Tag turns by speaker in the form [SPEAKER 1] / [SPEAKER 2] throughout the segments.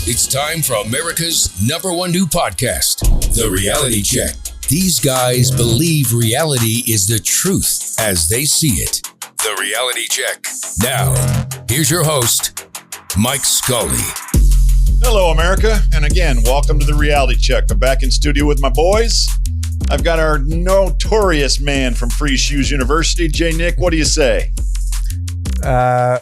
[SPEAKER 1] It's time for America's #1 new podcast, The Reality Check. These guys believe reality is the truth as they see it. The Reality Check. Now, here's your host, Mike Scully.
[SPEAKER 2] Hello, America. And again, welcome to The Reality Check. I'm back in studio with my boys. I've got our notorious man from Free Shoes University, Jay Nick. What do you say?
[SPEAKER 3] A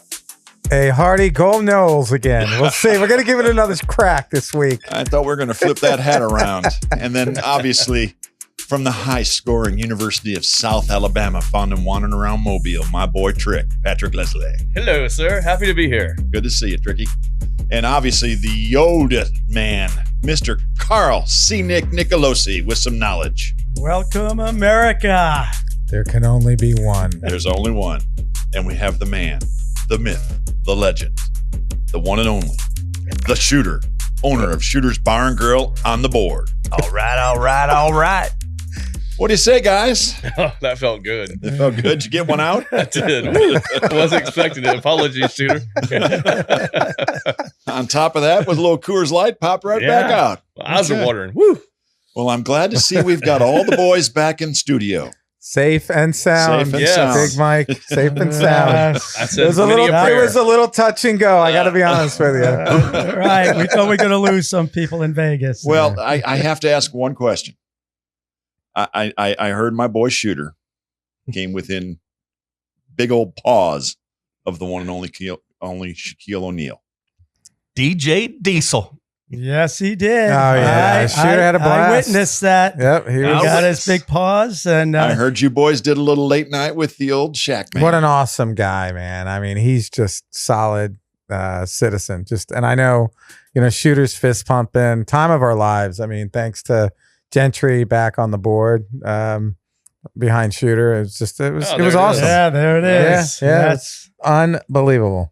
[SPEAKER 3] hearty go Knowles again. We'll see. We're going to give it another crack this week.
[SPEAKER 2] I thought we were going to flip that hat around. And then, obviously, from the high-scoring University of South Alabama, found him wandering around Mobile, my boy Trick, Patrick Leslie.
[SPEAKER 4] Hello, sir. Happy to be here.
[SPEAKER 2] Good to see you, Tricky. And obviously, the Yoda man, Mr. Carl C. Nick Nicolosi, with some knowledge.
[SPEAKER 5] Welcome, America.
[SPEAKER 3] There can only be one.
[SPEAKER 2] There's only one. And we have the man, the myth, the legend, the one and only, the shooter, owner of Shooter's Bar and Grill on the board.
[SPEAKER 5] All right.
[SPEAKER 2] What do you say, guys?
[SPEAKER 4] Oh, that felt good.
[SPEAKER 2] It felt good. Did you get one out?
[SPEAKER 4] I did. I wasn't expecting it. Apologies, Shooter.
[SPEAKER 2] On top of that, with a little Coors Light, popped right back out.
[SPEAKER 4] Eyes are watering. Woo.
[SPEAKER 2] Well, I'm glad to see we've got all the boys back in studio.
[SPEAKER 3] Safe and sound.
[SPEAKER 2] Safe and sound.
[SPEAKER 3] Big Mike, safe and sound.
[SPEAKER 4] It
[SPEAKER 3] was a little touch and go. I got to be honest with you.
[SPEAKER 5] Right. We thought we were going to lose some people in Vegas.
[SPEAKER 2] Well, I have to ask one question. I heard my boy Shooter came within big old paws of the one and only Shaquille O'Neal.
[SPEAKER 6] DJ Diesel.
[SPEAKER 5] Yes, he did.
[SPEAKER 3] Oh, yeah. Shooter had a blast.
[SPEAKER 5] I witnessed that.
[SPEAKER 3] Yep. He
[SPEAKER 5] got his big paws. And
[SPEAKER 2] I heard you boys did a little late night with the old Shaq man.
[SPEAKER 3] What an awesome guy, man. I mean, he's just solid citizen. And I know, Shooter's fist pumping, time of our lives. I mean, thanks to Gentry back on the board behind Shooter. It was awesome.
[SPEAKER 5] Yeah, there it is.
[SPEAKER 3] Yeah. It's unbelievable.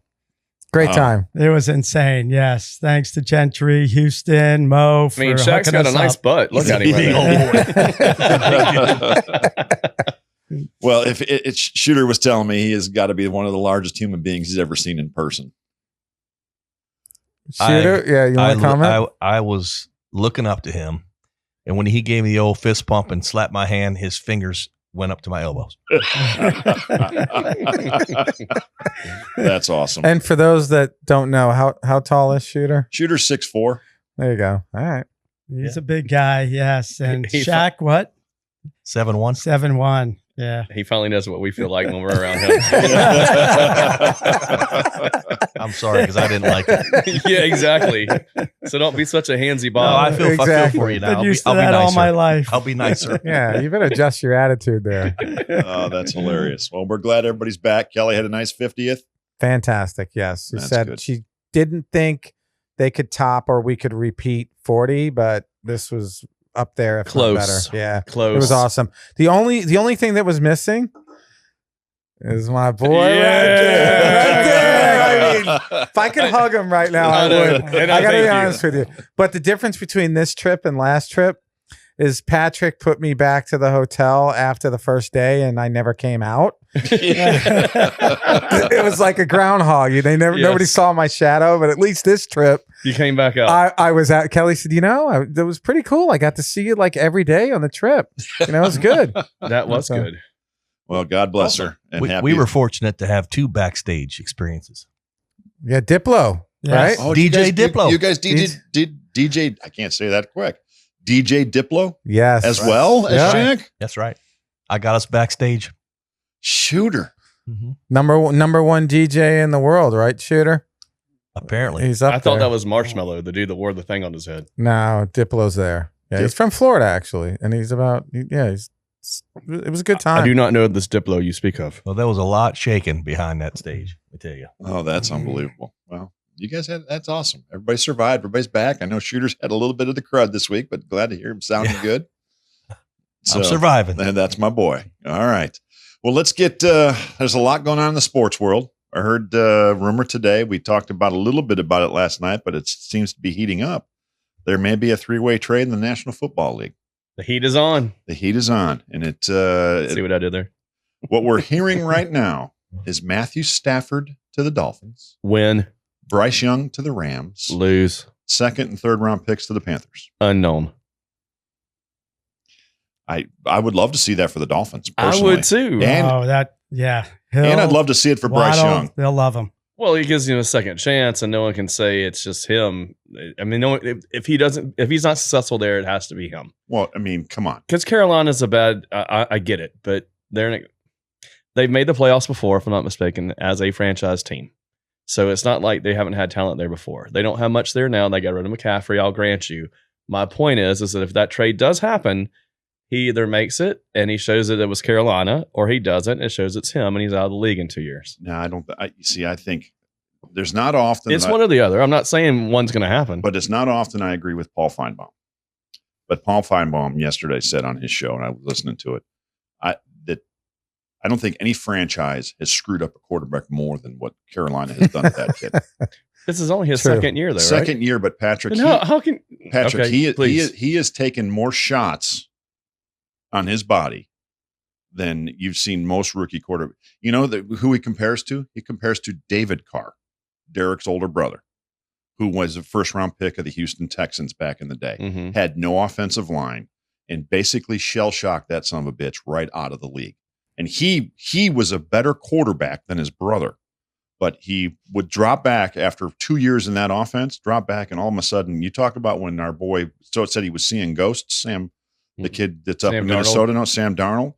[SPEAKER 3] Great time.
[SPEAKER 5] It was insane. Yes. Thanks to Gentry, Houston, Mo.
[SPEAKER 4] I mean, Shaq's got a nice butt. Look at him.
[SPEAKER 2] Well, if Shooter was telling me he has got to be one of the largest human beings he's ever seen in person.
[SPEAKER 3] Shooter? You want to comment?
[SPEAKER 6] I was looking up to him, and when he gave me the old fist pump and slapped my hand, his fingers went up to my elbows.
[SPEAKER 2] That's awesome.
[SPEAKER 3] And for those that don't know, how tall is Shooter?
[SPEAKER 2] Shooter's 6'4".
[SPEAKER 3] There you go. All right.
[SPEAKER 5] He's a big guy. Yes. And Shaq, what?
[SPEAKER 6] 7'1".
[SPEAKER 5] 7'1". Yeah.
[SPEAKER 4] He finally knows what we feel like when we're around him.
[SPEAKER 6] I'm sorry because I didn't like it.
[SPEAKER 4] Yeah, exactly. So don't be such a handsy
[SPEAKER 6] No,
[SPEAKER 4] Bob.
[SPEAKER 6] I feel for you now.
[SPEAKER 5] Been used to that all my life.
[SPEAKER 6] I'll be nicer.
[SPEAKER 3] Yeah, you better adjust your attitude there.
[SPEAKER 2] Oh, that's hilarious. Well, we're glad everybody's back. Kelly had a nice 50th.
[SPEAKER 3] Fantastic. Yes. She said
[SPEAKER 2] good.
[SPEAKER 3] She didn't think they could top or we could repeat 40, but this was up there, if
[SPEAKER 4] Close.
[SPEAKER 3] not better. Yeah.
[SPEAKER 4] Close.
[SPEAKER 3] It was awesome. The only thing that was missing is my boy right there. I mean, if I could hug him right now, I would. I got to be honest with you. But the difference between this trip and last trip is Patrick put me back to the hotel after the first day and I never came out. It was like a groundhog. Nobody saw my shadow, but at least this trip
[SPEAKER 4] You came back up.
[SPEAKER 3] I was at Kelly said, that was pretty cool. I got to see you like every day on the trip. It was good.
[SPEAKER 4] That was good.
[SPEAKER 2] Well, God bless her. And
[SPEAKER 6] We were fortunate to have 2 backstage experiences.
[SPEAKER 3] Yeah, Diplo, right?
[SPEAKER 2] Oh,
[SPEAKER 6] DJ Diplo.
[SPEAKER 2] You guys DJ, I can't say that quick. DJ Diplo?
[SPEAKER 3] Yes.
[SPEAKER 2] As well as Shaq?
[SPEAKER 6] That's right. I got us backstage.
[SPEAKER 2] Shooter.
[SPEAKER 6] Mm-hmm.
[SPEAKER 3] Number one DJ in the world, right, Shooter?
[SPEAKER 6] Apparently.
[SPEAKER 3] He's up
[SPEAKER 4] I thought
[SPEAKER 3] there.
[SPEAKER 4] that was Marshmallow, the dude that wore the thing on his head.
[SPEAKER 3] No, Diplo's there. Yeah, he's from Florida, actually. And it was a good time.
[SPEAKER 4] I do not know this Diplo you speak of.
[SPEAKER 6] Well, there was a lot shaking behind that stage, I tell you.
[SPEAKER 2] Oh, that's unbelievable. Well, you guys that's awesome. Everybody survived. Everybody's back. I know Shooter's had a little bit of the crud this week, but glad to hear him sounding good.
[SPEAKER 6] I'm surviving.
[SPEAKER 2] And that's my boy. All right. Well, let's get, there's a lot going on in the sports world. I heard rumor today. We talked about a little bit about it last night, but it seems to be heating up. There may be a 3-way trade in the National Football League.
[SPEAKER 4] The heat is on.
[SPEAKER 2] The heat is on. And
[SPEAKER 4] See what I did there?
[SPEAKER 2] what we're hearing right now is Matthew Stafford to the Dolphins.
[SPEAKER 4] Win.
[SPEAKER 2] Bryce Young to the Rams.
[SPEAKER 4] Lose.
[SPEAKER 2] Second and third round picks to the Panthers.
[SPEAKER 4] Unknown.
[SPEAKER 2] I would love to see that for the Dolphins. Personally.
[SPEAKER 4] I would too.
[SPEAKER 2] And, and I'd love to see it for Bryce Young.
[SPEAKER 5] They'll love him.
[SPEAKER 4] Well, he gives him a second chance, and no one can say it's just him. I mean, if he's not successful there, it has to be him.
[SPEAKER 2] Well, I mean, come on.
[SPEAKER 4] Because Carolina's a bad. I get it, but they've made the playoffs before, if I'm not mistaken, as a franchise team. So it's not like they haven't had talent there before. They don't have much there now. They got rid of McCaffrey. I'll grant you. My point is that if that trade does happen, he either makes it and he shows that it was Carolina, or he doesn't. It shows it's him and he's out of the league in 2 years.
[SPEAKER 2] No, I don't. I think there's not often.
[SPEAKER 4] It's one or the other. I'm not saying one's going to happen.
[SPEAKER 2] But it's not often I agree with Paul Feinbaum. But Paul Feinbaum yesterday said on his show, and I was listening to it, I don't think any franchise has screwed up a quarterback more than what Carolina has done to that kid.
[SPEAKER 4] This is only his second year, though,
[SPEAKER 2] Second
[SPEAKER 4] right?
[SPEAKER 2] year, but Patrick,
[SPEAKER 4] okay,
[SPEAKER 2] he has taken more shots on his body than you've seen most rookie quarterbacks. You know who he compares to? He compares to David Carr, Derek's older brother, who was a first-round pick of the Houston Texans back in the day, had no offensive line, and basically shell-shocked that son of a bitch right out of the league. And he was a better quarterback than his brother, but he would drop back after 2 years in that offense, and all of a sudden, you talk about when our boy said he was seeing ghosts, Sam, the kid that's up in Minnesota now, Sam Darnold.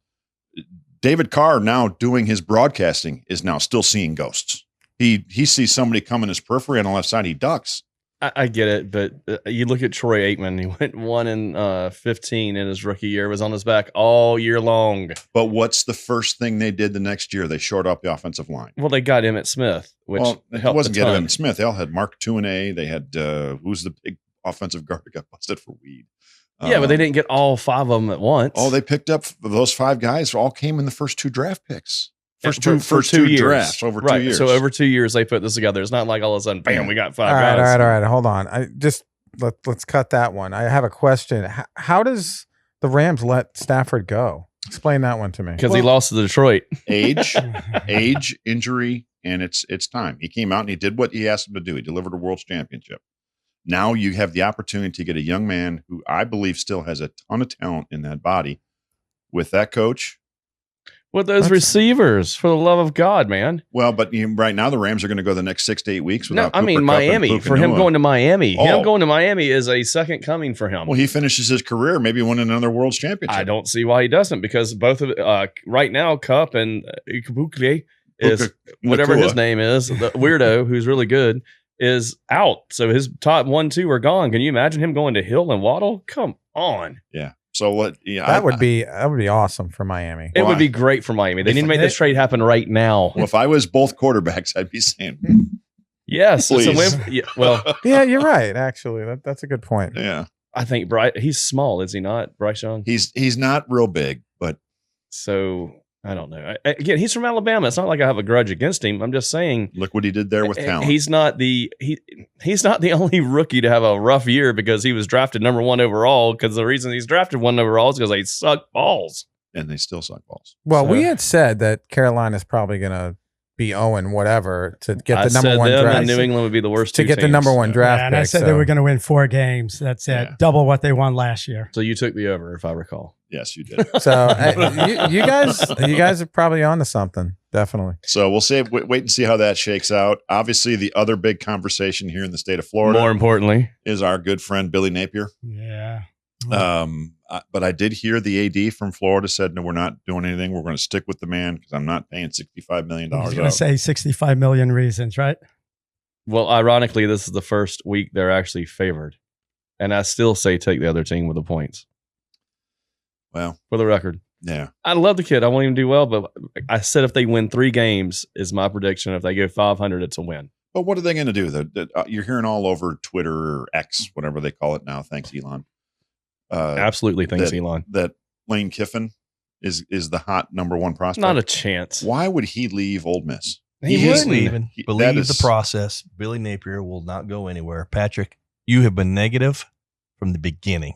[SPEAKER 2] David Carr, now doing his broadcasting, is now still seeing ghosts. He sees somebody come in his periphery on the left side, he ducks.
[SPEAKER 4] I get it, but you look at Troy Aikman. He went 1-15 in his rookie year. Was on his back all year long.
[SPEAKER 2] But what's the first thing they did the next year? They shored up the offensive line.
[SPEAKER 4] Well, they got Emmitt Smith, which
[SPEAKER 2] it wasn't getting Emmitt Smith. They all had Mark Tuinei. They had who's the big offensive guard that got busted for weed.
[SPEAKER 4] Yeah, but they didn't get all five of them at once.
[SPEAKER 2] Oh, they picked up those five guys. All came in the first two draft picks. First two
[SPEAKER 4] years.
[SPEAKER 2] Drafts over 2 years.
[SPEAKER 4] So over 2 years they put this together. It's not like all of a sudden, bam, we got five guys.
[SPEAKER 3] All right. Hold on. Let's cut that one. I have a question. How does the Rams let Stafford go? Explain that one to me.
[SPEAKER 4] Because he lost to Detroit.
[SPEAKER 2] Age, injury, and it's time. He came out and he did what he asked him to do. He delivered a world championship. Now you have the opportunity to get a young man who I believe still has a ton of talent in that body with that coach.
[SPEAKER 4] With those receivers, for the love of God, man.
[SPEAKER 2] Well, but right now the Rams are going to go the next 6 to 8 weeks without Cooper Kupp
[SPEAKER 4] Miami. For him going to Miami. Him going to Miami is a second coming for him.
[SPEAKER 2] Well, he finishes his career maybe winning another world championship.
[SPEAKER 4] I don't see why he doesn't, because both of right now, Kupp and Ikebukwe is whatever his name is, the weirdo who's really good, is out. So his top 1, 2 are gone. Can you imagine him going to Hill and Waddle? Come on.
[SPEAKER 2] Yeah. So what? Yeah,
[SPEAKER 3] that would be awesome for Miami.
[SPEAKER 4] It would be great for Miami. They need to make this trade happen right now.
[SPEAKER 2] Well, if I was both quarterbacks, I'd be saying
[SPEAKER 4] yes.
[SPEAKER 2] Please.
[SPEAKER 3] Yeah, you're right. Actually, that's a good point.
[SPEAKER 2] Yeah,
[SPEAKER 4] I think he's small, is he not, Bryce Young?
[SPEAKER 2] He's not real big, but
[SPEAKER 4] so I don't know. Again, he's from Alabama. It's not like I have a grudge against him. I'm just saying,
[SPEAKER 2] look what he did there with talent.
[SPEAKER 4] He's not the only rookie to have a rough year because he was drafted number 1 overall. Because the reason he's drafted 1 overall is because they suck balls,
[SPEAKER 2] and they still suck balls.
[SPEAKER 3] Well, we had said that Carolina's probably going to be 0 whatever to get the number 1 draft.
[SPEAKER 4] And New England would be the worst
[SPEAKER 3] to get the number 1 draft.
[SPEAKER 5] And I said they were going to win 4 games. That's it, double what they won last year.
[SPEAKER 4] So you took the over, if I recall.
[SPEAKER 2] Yes, you did.
[SPEAKER 3] So you guys are probably onto something, definitely.
[SPEAKER 2] So we'll see. Wait and see how that shakes out. Obviously, the other big conversation here in the state of Florida,
[SPEAKER 4] more importantly,
[SPEAKER 2] is our good friend Billy Napier.
[SPEAKER 5] Yeah.
[SPEAKER 2] But I did hear the AD from Florida said, no, we're not doing anything. We're going to stick with the man because I'm not paying $65 million.
[SPEAKER 5] I was going to say 65 million reasons, right?
[SPEAKER 4] Well, ironically, this is the first week they're actually favored. And I still say take the other team with the points.
[SPEAKER 2] Well,
[SPEAKER 4] for the record.
[SPEAKER 2] Yeah.
[SPEAKER 4] I love the kid. I want him to do well, but I said if they win 3 games is my prediction. If they go 500, it's a win.
[SPEAKER 2] But what are they going to do? You're hearing all over Twitter or X, whatever they call it now. Thanks, Elon.
[SPEAKER 4] Absolutely, thanks, Elon.
[SPEAKER 2] That Lane Kiffin is the hot number 1 prospect.
[SPEAKER 4] Not a chance.
[SPEAKER 2] Why would he leave Ole Miss?
[SPEAKER 6] He is leaving. Believe the process. Billy Napier will not go anywhere. Patrick, you have been negative from the beginning.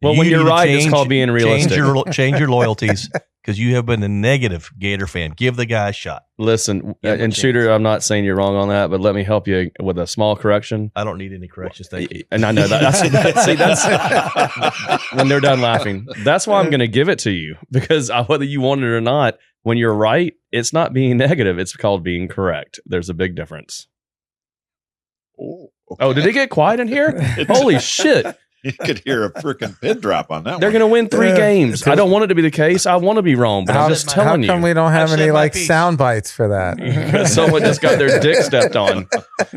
[SPEAKER 4] Well, when you're right, it's called being realistic.
[SPEAKER 6] Change your loyalties because you have been a negative Gator fan. Give the guy a shot.
[SPEAKER 4] Listen, and Shooter, I'm not saying you're wrong on that, but let me help you with a small correction.
[SPEAKER 6] I don't need any corrections. Thank you.
[SPEAKER 4] And I know that's when they're done laughing. That's why I'm going to give it to you, because whether you want it or not, when you're right, it's not being negative. It's called being correct. There's a big difference.
[SPEAKER 2] Oh, okay.
[SPEAKER 4] Oh, did it get quiet in here? Holy shit.
[SPEAKER 2] You could hear a freaking pin drop on that
[SPEAKER 4] They're
[SPEAKER 2] one.
[SPEAKER 4] going to win 3 games. I don't want it to be the case. I want to be wrong, but I'm just telling you.
[SPEAKER 3] How come we don't have
[SPEAKER 6] I've
[SPEAKER 3] any
[SPEAKER 6] said my
[SPEAKER 3] like
[SPEAKER 6] piece.
[SPEAKER 3] sound bites for that?
[SPEAKER 4] Because someone just got their dick stepped on.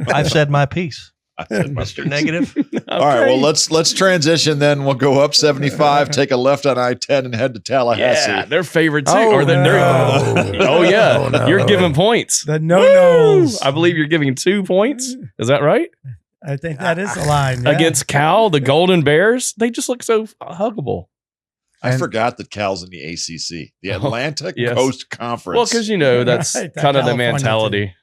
[SPEAKER 6] I've said my piece,
[SPEAKER 2] I said my
[SPEAKER 6] Mr.
[SPEAKER 2] piece.
[SPEAKER 6] Negative.
[SPEAKER 2] All right, well, let's transition then. We'll go up 75, take a left on I-10 and head to Tallahassee.
[SPEAKER 4] Yeah, they're favored too.
[SPEAKER 3] Oh,
[SPEAKER 4] Oh yeah,
[SPEAKER 3] no.
[SPEAKER 4] you're giving points.
[SPEAKER 5] The no-nos.
[SPEAKER 4] I believe you're giving 2 points. Is that right?
[SPEAKER 5] I think that is the line. Yeah.
[SPEAKER 4] Against Cal, the Golden Bears, they just look so huggable.
[SPEAKER 2] I forgot that Cal's in the ACC, the Atlantic
[SPEAKER 4] yes.
[SPEAKER 2] Coast Conference.
[SPEAKER 4] Well, because that's
[SPEAKER 5] Right, that
[SPEAKER 4] kind of the
[SPEAKER 5] California
[SPEAKER 4] mentality.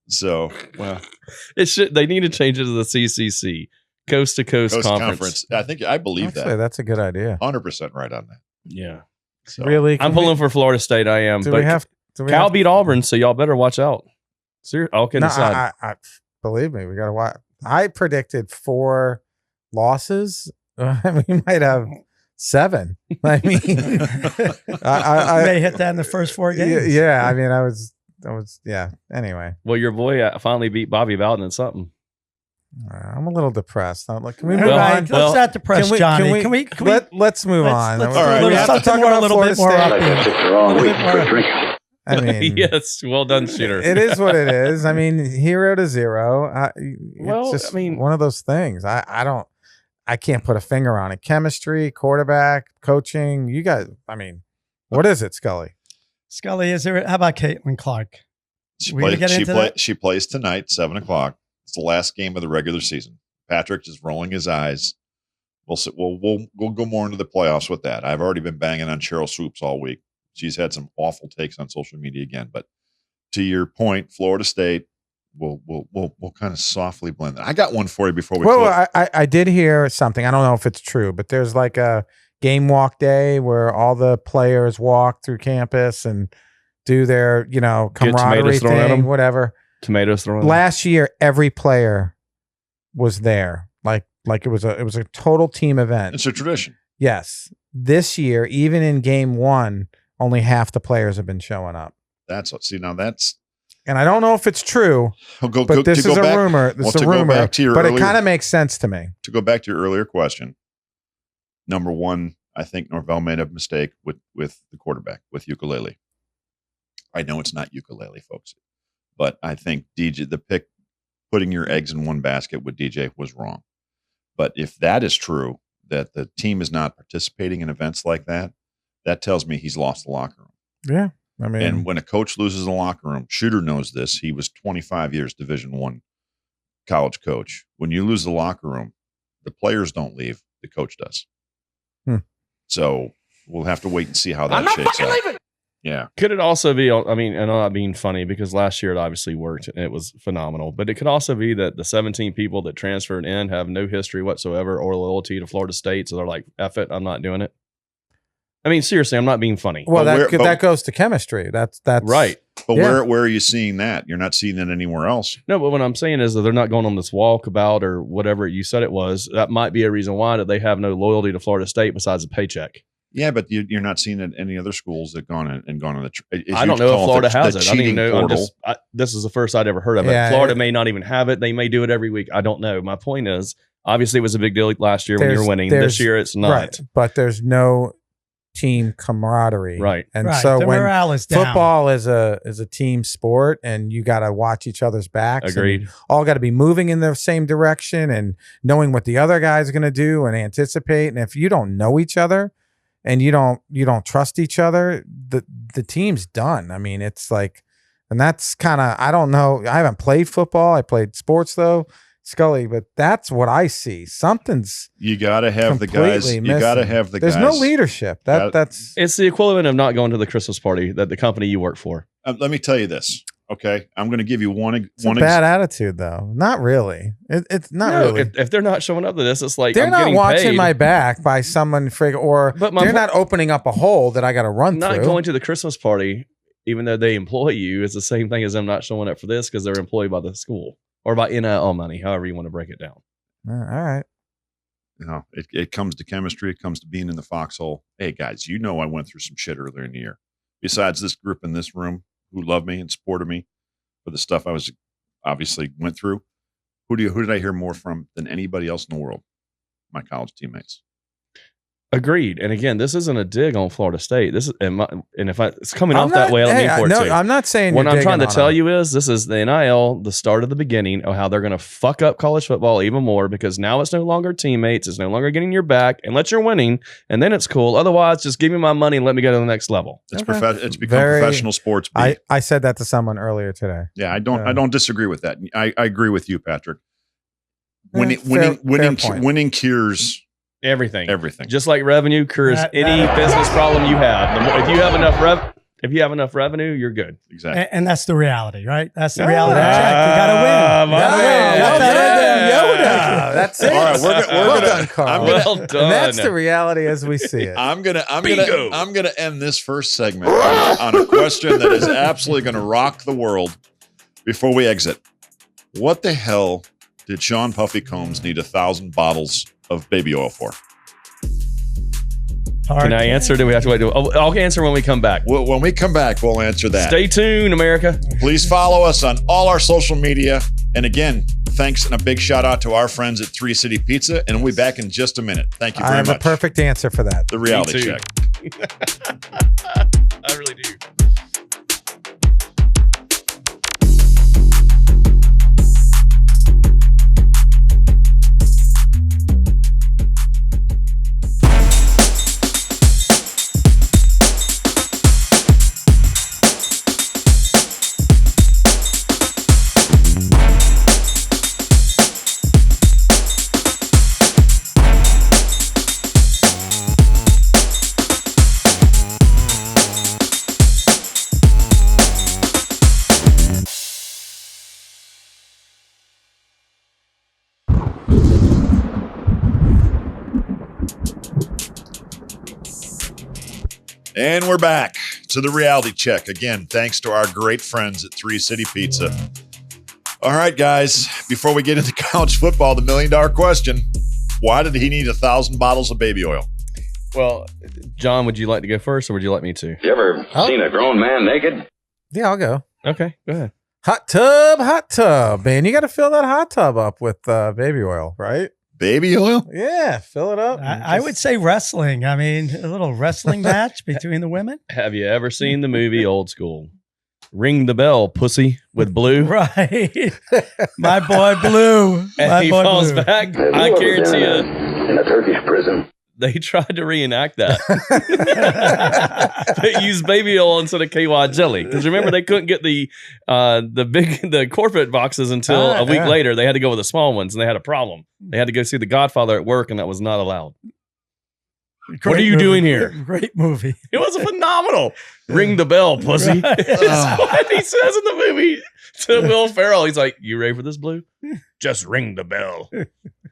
[SPEAKER 2] So, well,
[SPEAKER 4] They need to change it to the CCC, Coast to Coast
[SPEAKER 2] Coast
[SPEAKER 4] Conference.
[SPEAKER 2] I believe
[SPEAKER 3] Actually,
[SPEAKER 2] that.
[SPEAKER 3] that's a good idea.
[SPEAKER 2] 100% right on that.
[SPEAKER 4] Yeah,
[SPEAKER 2] So,
[SPEAKER 3] Really?
[SPEAKER 4] I'm pulling for Florida State. I am.
[SPEAKER 3] Do
[SPEAKER 4] But
[SPEAKER 3] we have? Do we
[SPEAKER 4] Cal
[SPEAKER 3] have,
[SPEAKER 4] beat Auburn, so y'all better watch out. Okay,
[SPEAKER 3] no,
[SPEAKER 4] decide.
[SPEAKER 3] I believe me. We got to watch. I predicted 4 losses. We might have 7. I mean, I
[SPEAKER 5] may hit that in the first 4 games.
[SPEAKER 3] yeah. I mean, I was. Yeah. Anyway,
[SPEAKER 4] Well, your boy finally beat Bobby Bowden in something.
[SPEAKER 3] I'm a little depressed. I'm like, can we
[SPEAKER 5] All
[SPEAKER 3] move
[SPEAKER 5] right,
[SPEAKER 3] on?
[SPEAKER 5] let's not depress Johnny. Can we
[SPEAKER 3] let's move on.
[SPEAKER 5] let's
[SPEAKER 2] All right,
[SPEAKER 5] do
[SPEAKER 2] we have to
[SPEAKER 5] something more, a little bit more upbeat.
[SPEAKER 3] I mean,
[SPEAKER 4] Yes, well done, Shooter.
[SPEAKER 3] it is what it is. I mean, 0 to 0.
[SPEAKER 4] Well,
[SPEAKER 3] it's just
[SPEAKER 4] I mean-
[SPEAKER 3] one of those things. I can't put a finger on it. Chemistry, quarterback, coaching. You guys. I mean, what is it, Scully?
[SPEAKER 5] Scully, how about Caitlyn Clark?
[SPEAKER 2] She,
[SPEAKER 5] We gonna get into that?
[SPEAKER 2] she plays tonight, 7 o'clock. It's the last game of the regular season. Patrick is rolling his eyes. We'll go more into the playoffs with that. I've already been banging on Cheryl Swoops all week. She's had some awful takes on social media again. But to your point, Florida State, we'll kind of softly blend that. I got one for you before we close.
[SPEAKER 3] Well, I did hear something. I don't know if it's true, but there's like a game walk day where all the players walk through campus and do their, camaraderie
[SPEAKER 4] tomatoes thrown at
[SPEAKER 3] thing,
[SPEAKER 4] 'em?
[SPEAKER 3] whatever.
[SPEAKER 4] Tomatoes thrown.
[SPEAKER 3] Last year, every player was there. Like it was a total team event.
[SPEAKER 2] It's a tradition.
[SPEAKER 3] Yes. This year, even in game 1, only half the players have been showing up.
[SPEAKER 2] That's
[SPEAKER 3] And I don't know if it's true,
[SPEAKER 2] go,
[SPEAKER 3] but this is a rumor. This is a rumor.
[SPEAKER 2] Back to your
[SPEAKER 3] But it
[SPEAKER 2] earlier-
[SPEAKER 3] kind of makes sense to me.
[SPEAKER 2] to go back to your earlier question. Number one, I think Norvell made a mistake with the quarterback, with ukulele. I know it's not ukulele, folks, but I think putting your eggs in one basket with DJ was wrong. But if that is true, that the team is not participating in events like that, that tells me he's lost the locker room.
[SPEAKER 3] Yeah. I mean,
[SPEAKER 2] And when a coach loses the locker room, Shooter knows this. He was 25 years Division I college coach. When you lose the locker room, the players don't leave. The coach does. So we'll have to wait and see how that shakes out. Yeah.
[SPEAKER 4] Could it also be, I mean, and I'm not being funny because last year it obviously worked and it was phenomenal, but it could also be that the 17 people that transferred in have no history whatsoever or loyalty to Florida State. So they're like, F it, I'm not doing it. I mean, seriously, I'm not being funny.
[SPEAKER 3] well,
[SPEAKER 2] But
[SPEAKER 3] that goes to chemistry. That's
[SPEAKER 4] Right.
[SPEAKER 2] But
[SPEAKER 3] Yeah.
[SPEAKER 2] where are you seeing that? You're not seeing it anywhere else.
[SPEAKER 4] No, but what I'm saying is that they're not going on this walkabout or whatever you said it was. That might be a reason why that they have no loyalty to Florida State besides a paycheck.
[SPEAKER 2] Yeah, but you're not seeing it in any other schools that gone on the.
[SPEAKER 4] I don't know if Florida has it. I don't even know.
[SPEAKER 2] Portal.
[SPEAKER 4] This is the first I'd ever heard of it.
[SPEAKER 3] Yeah,
[SPEAKER 4] Florida may not even have it. They may do it every week. I don't know. My point is, obviously, it was a big deal last year when you're winning. This year, it's not.
[SPEAKER 3] Right. But there's no team camaraderie.
[SPEAKER 4] Right.
[SPEAKER 3] And
[SPEAKER 5] Right,
[SPEAKER 3] so
[SPEAKER 5] the
[SPEAKER 3] when
[SPEAKER 5] morale is down.
[SPEAKER 3] football is a team sport and you got to watch each other's backs.
[SPEAKER 4] Agreed.
[SPEAKER 3] And all got to be moving in the same direction and knowing what the other guy's going to do and anticipate. And if you don't know each other and you don't trust each other, the team's done. I mean, it's like, and that's kind of, I don't know. I haven't played football. I played sports though, Scully, but that's what I see. Something's
[SPEAKER 2] You got to have the guys.
[SPEAKER 3] completely
[SPEAKER 2] You got to
[SPEAKER 3] missing.
[SPEAKER 2] have the
[SPEAKER 3] There's
[SPEAKER 2] guys.
[SPEAKER 3] no leadership. That's
[SPEAKER 4] It's the equivalent of not going to the Christmas party that the company you work for.
[SPEAKER 2] Let me tell you this. Okay, I'm going to give you one.
[SPEAKER 3] It's a bad attitude, though. Not really. It's not really.
[SPEAKER 4] If they're not showing up to this, it's like
[SPEAKER 3] they're
[SPEAKER 4] I'm
[SPEAKER 3] not
[SPEAKER 4] getting
[SPEAKER 3] watching
[SPEAKER 4] paid.
[SPEAKER 3] my back by someone or they're not opening up a hole that I got to run
[SPEAKER 4] Not
[SPEAKER 3] through.
[SPEAKER 4] going to the Christmas party, even though they employ you, is the same thing as them not showing up for this because they're employed by the school or by NIL money, however you want to break it down.
[SPEAKER 3] All right.
[SPEAKER 2] It comes to chemistry. It comes to being in the foxhole. Hey, guys, I went through some shit earlier in the year. Besides this group in this room who loved me and supported me for the stuff I was obviously went through, who did I hear more from than anybody else in the world? My college teammates.
[SPEAKER 4] Agreed. And again, this isn't a dig on Florida State. This is, and if it's coming off that way, I don't mean for it to.
[SPEAKER 3] I'm not saying
[SPEAKER 4] what I'm trying to tell you is this is the NIL, the start of the beginning of how they're going to fuck up college football even more because now it's no longer teammates. It's no longer getting your back unless you're winning. And then it's cool. Otherwise, just give me my money and let me go to the next level.
[SPEAKER 2] It's it's become professional sports.
[SPEAKER 3] I said that to someone earlier today.
[SPEAKER 2] Yeah, I don't disagree with that. I agree with you, Patrick. Winning cures
[SPEAKER 4] everything.
[SPEAKER 2] Just
[SPEAKER 4] like revenue cures any business problem you have. If you have enough revenue, you're good.
[SPEAKER 2] Exactly.
[SPEAKER 5] And that's the reality, right? That's the reality check. You got to win.
[SPEAKER 3] Yoda. That's it.
[SPEAKER 2] All right,
[SPEAKER 3] well done, Carl.
[SPEAKER 4] Well done.
[SPEAKER 3] And that's the reality as we see it.
[SPEAKER 2] I'm gonna end this first segment on a question that is absolutely gonna rock the world before we exit. What the hell did Sean Puffy Combs need 1,000 bottles of baby oil for?
[SPEAKER 4] Can I answer? Do we have to wait? I'll answer when we come back.
[SPEAKER 2] When we come back, we'll answer that.
[SPEAKER 4] Stay tuned, America.
[SPEAKER 2] Please follow us on all our social media. And again, thanks and a big shout out to our friends at 3 City Pizza. And we'll be back in just a minute. Thank you very much.
[SPEAKER 3] I have a perfect answer for that.
[SPEAKER 2] The reality check.
[SPEAKER 4] I really do.
[SPEAKER 2] And we're back to the reality check. Again, thanks to our great friends at 3 City Pizza. All right, guys, before we get into college football, the $1 million question, why did he need 1,000 bottles of baby oil?
[SPEAKER 4] Well, John, would you like to go first or would you like me to?
[SPEAKER 7] You ever seen a grown man naked?
[SPEAKER 3] Yeah, I'll go.
[SPEAKER 4] Okay, go ahead.
[SPEAKER 3] Hot tub, man. You got to fill that hot tub up with baby oil, right?
[SPEAKER 2] Baby oil?
[SPEAKER 3] Yeah, fill it up.
[SPEAKER 5] I would say wrestling. I mean, a little wrestling match between the women.
[SPEAKER 4] Have you ever seen the movie Old School? Ring the bell, pussy, with Blue.
[SPEAKER 5] Right. My boy Blue.
[SPEAKER 4] And he falls back. I guarantee you.
[SPEAKER 7] In a Turkish prison.
[SPEAKER 4] They tried to reenact that. They used baby oil instead of KY jelly. Because remember, they couldn't get the corporate boxes until a week later. They had to go with the small ones, and they had a problem. They had to go see The Godfather at work, and that was not allowed. What are you doing here?
[SPEAKER 5] Great movie.
[SPEAKER 4] It was phenomenal. Ring the bell, pussy.
[SPEAKER 5] Right.
[SPEAKER 4] That's what he says in the movie to Will Ferrell. He's like, "You ready for this, Blue? Just ring the bell."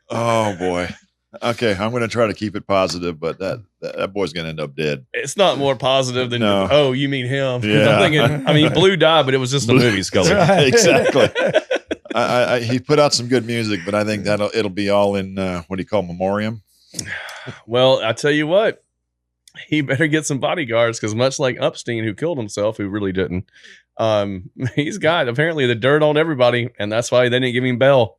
[SPEAKER 2] Oh, boy. Okay, I'm going to try to keep it positive, but that boy's going to end up dead.
[SPEAKER 4] It's not more positive than,
[SPEAKER 2] No.
[SPEAKER 4] You mean him.
[SPEAKER 2] Yeah.
[SPEAKER 4] I'm thinking, Blue died, but it was just a movie, Scully.
[SPEAKER 5] Right.
[SPEAKER 2] Exactly. He put out some good music, but I think it'll be all in, what do you call memoriam?
[SPEAKER 4] Well, I tell you what, he better get some bodyguards because much like Epstein, who killed himself, who really didn't, he's got apparently the dirt on everybody, and that's why they didn't give him bail.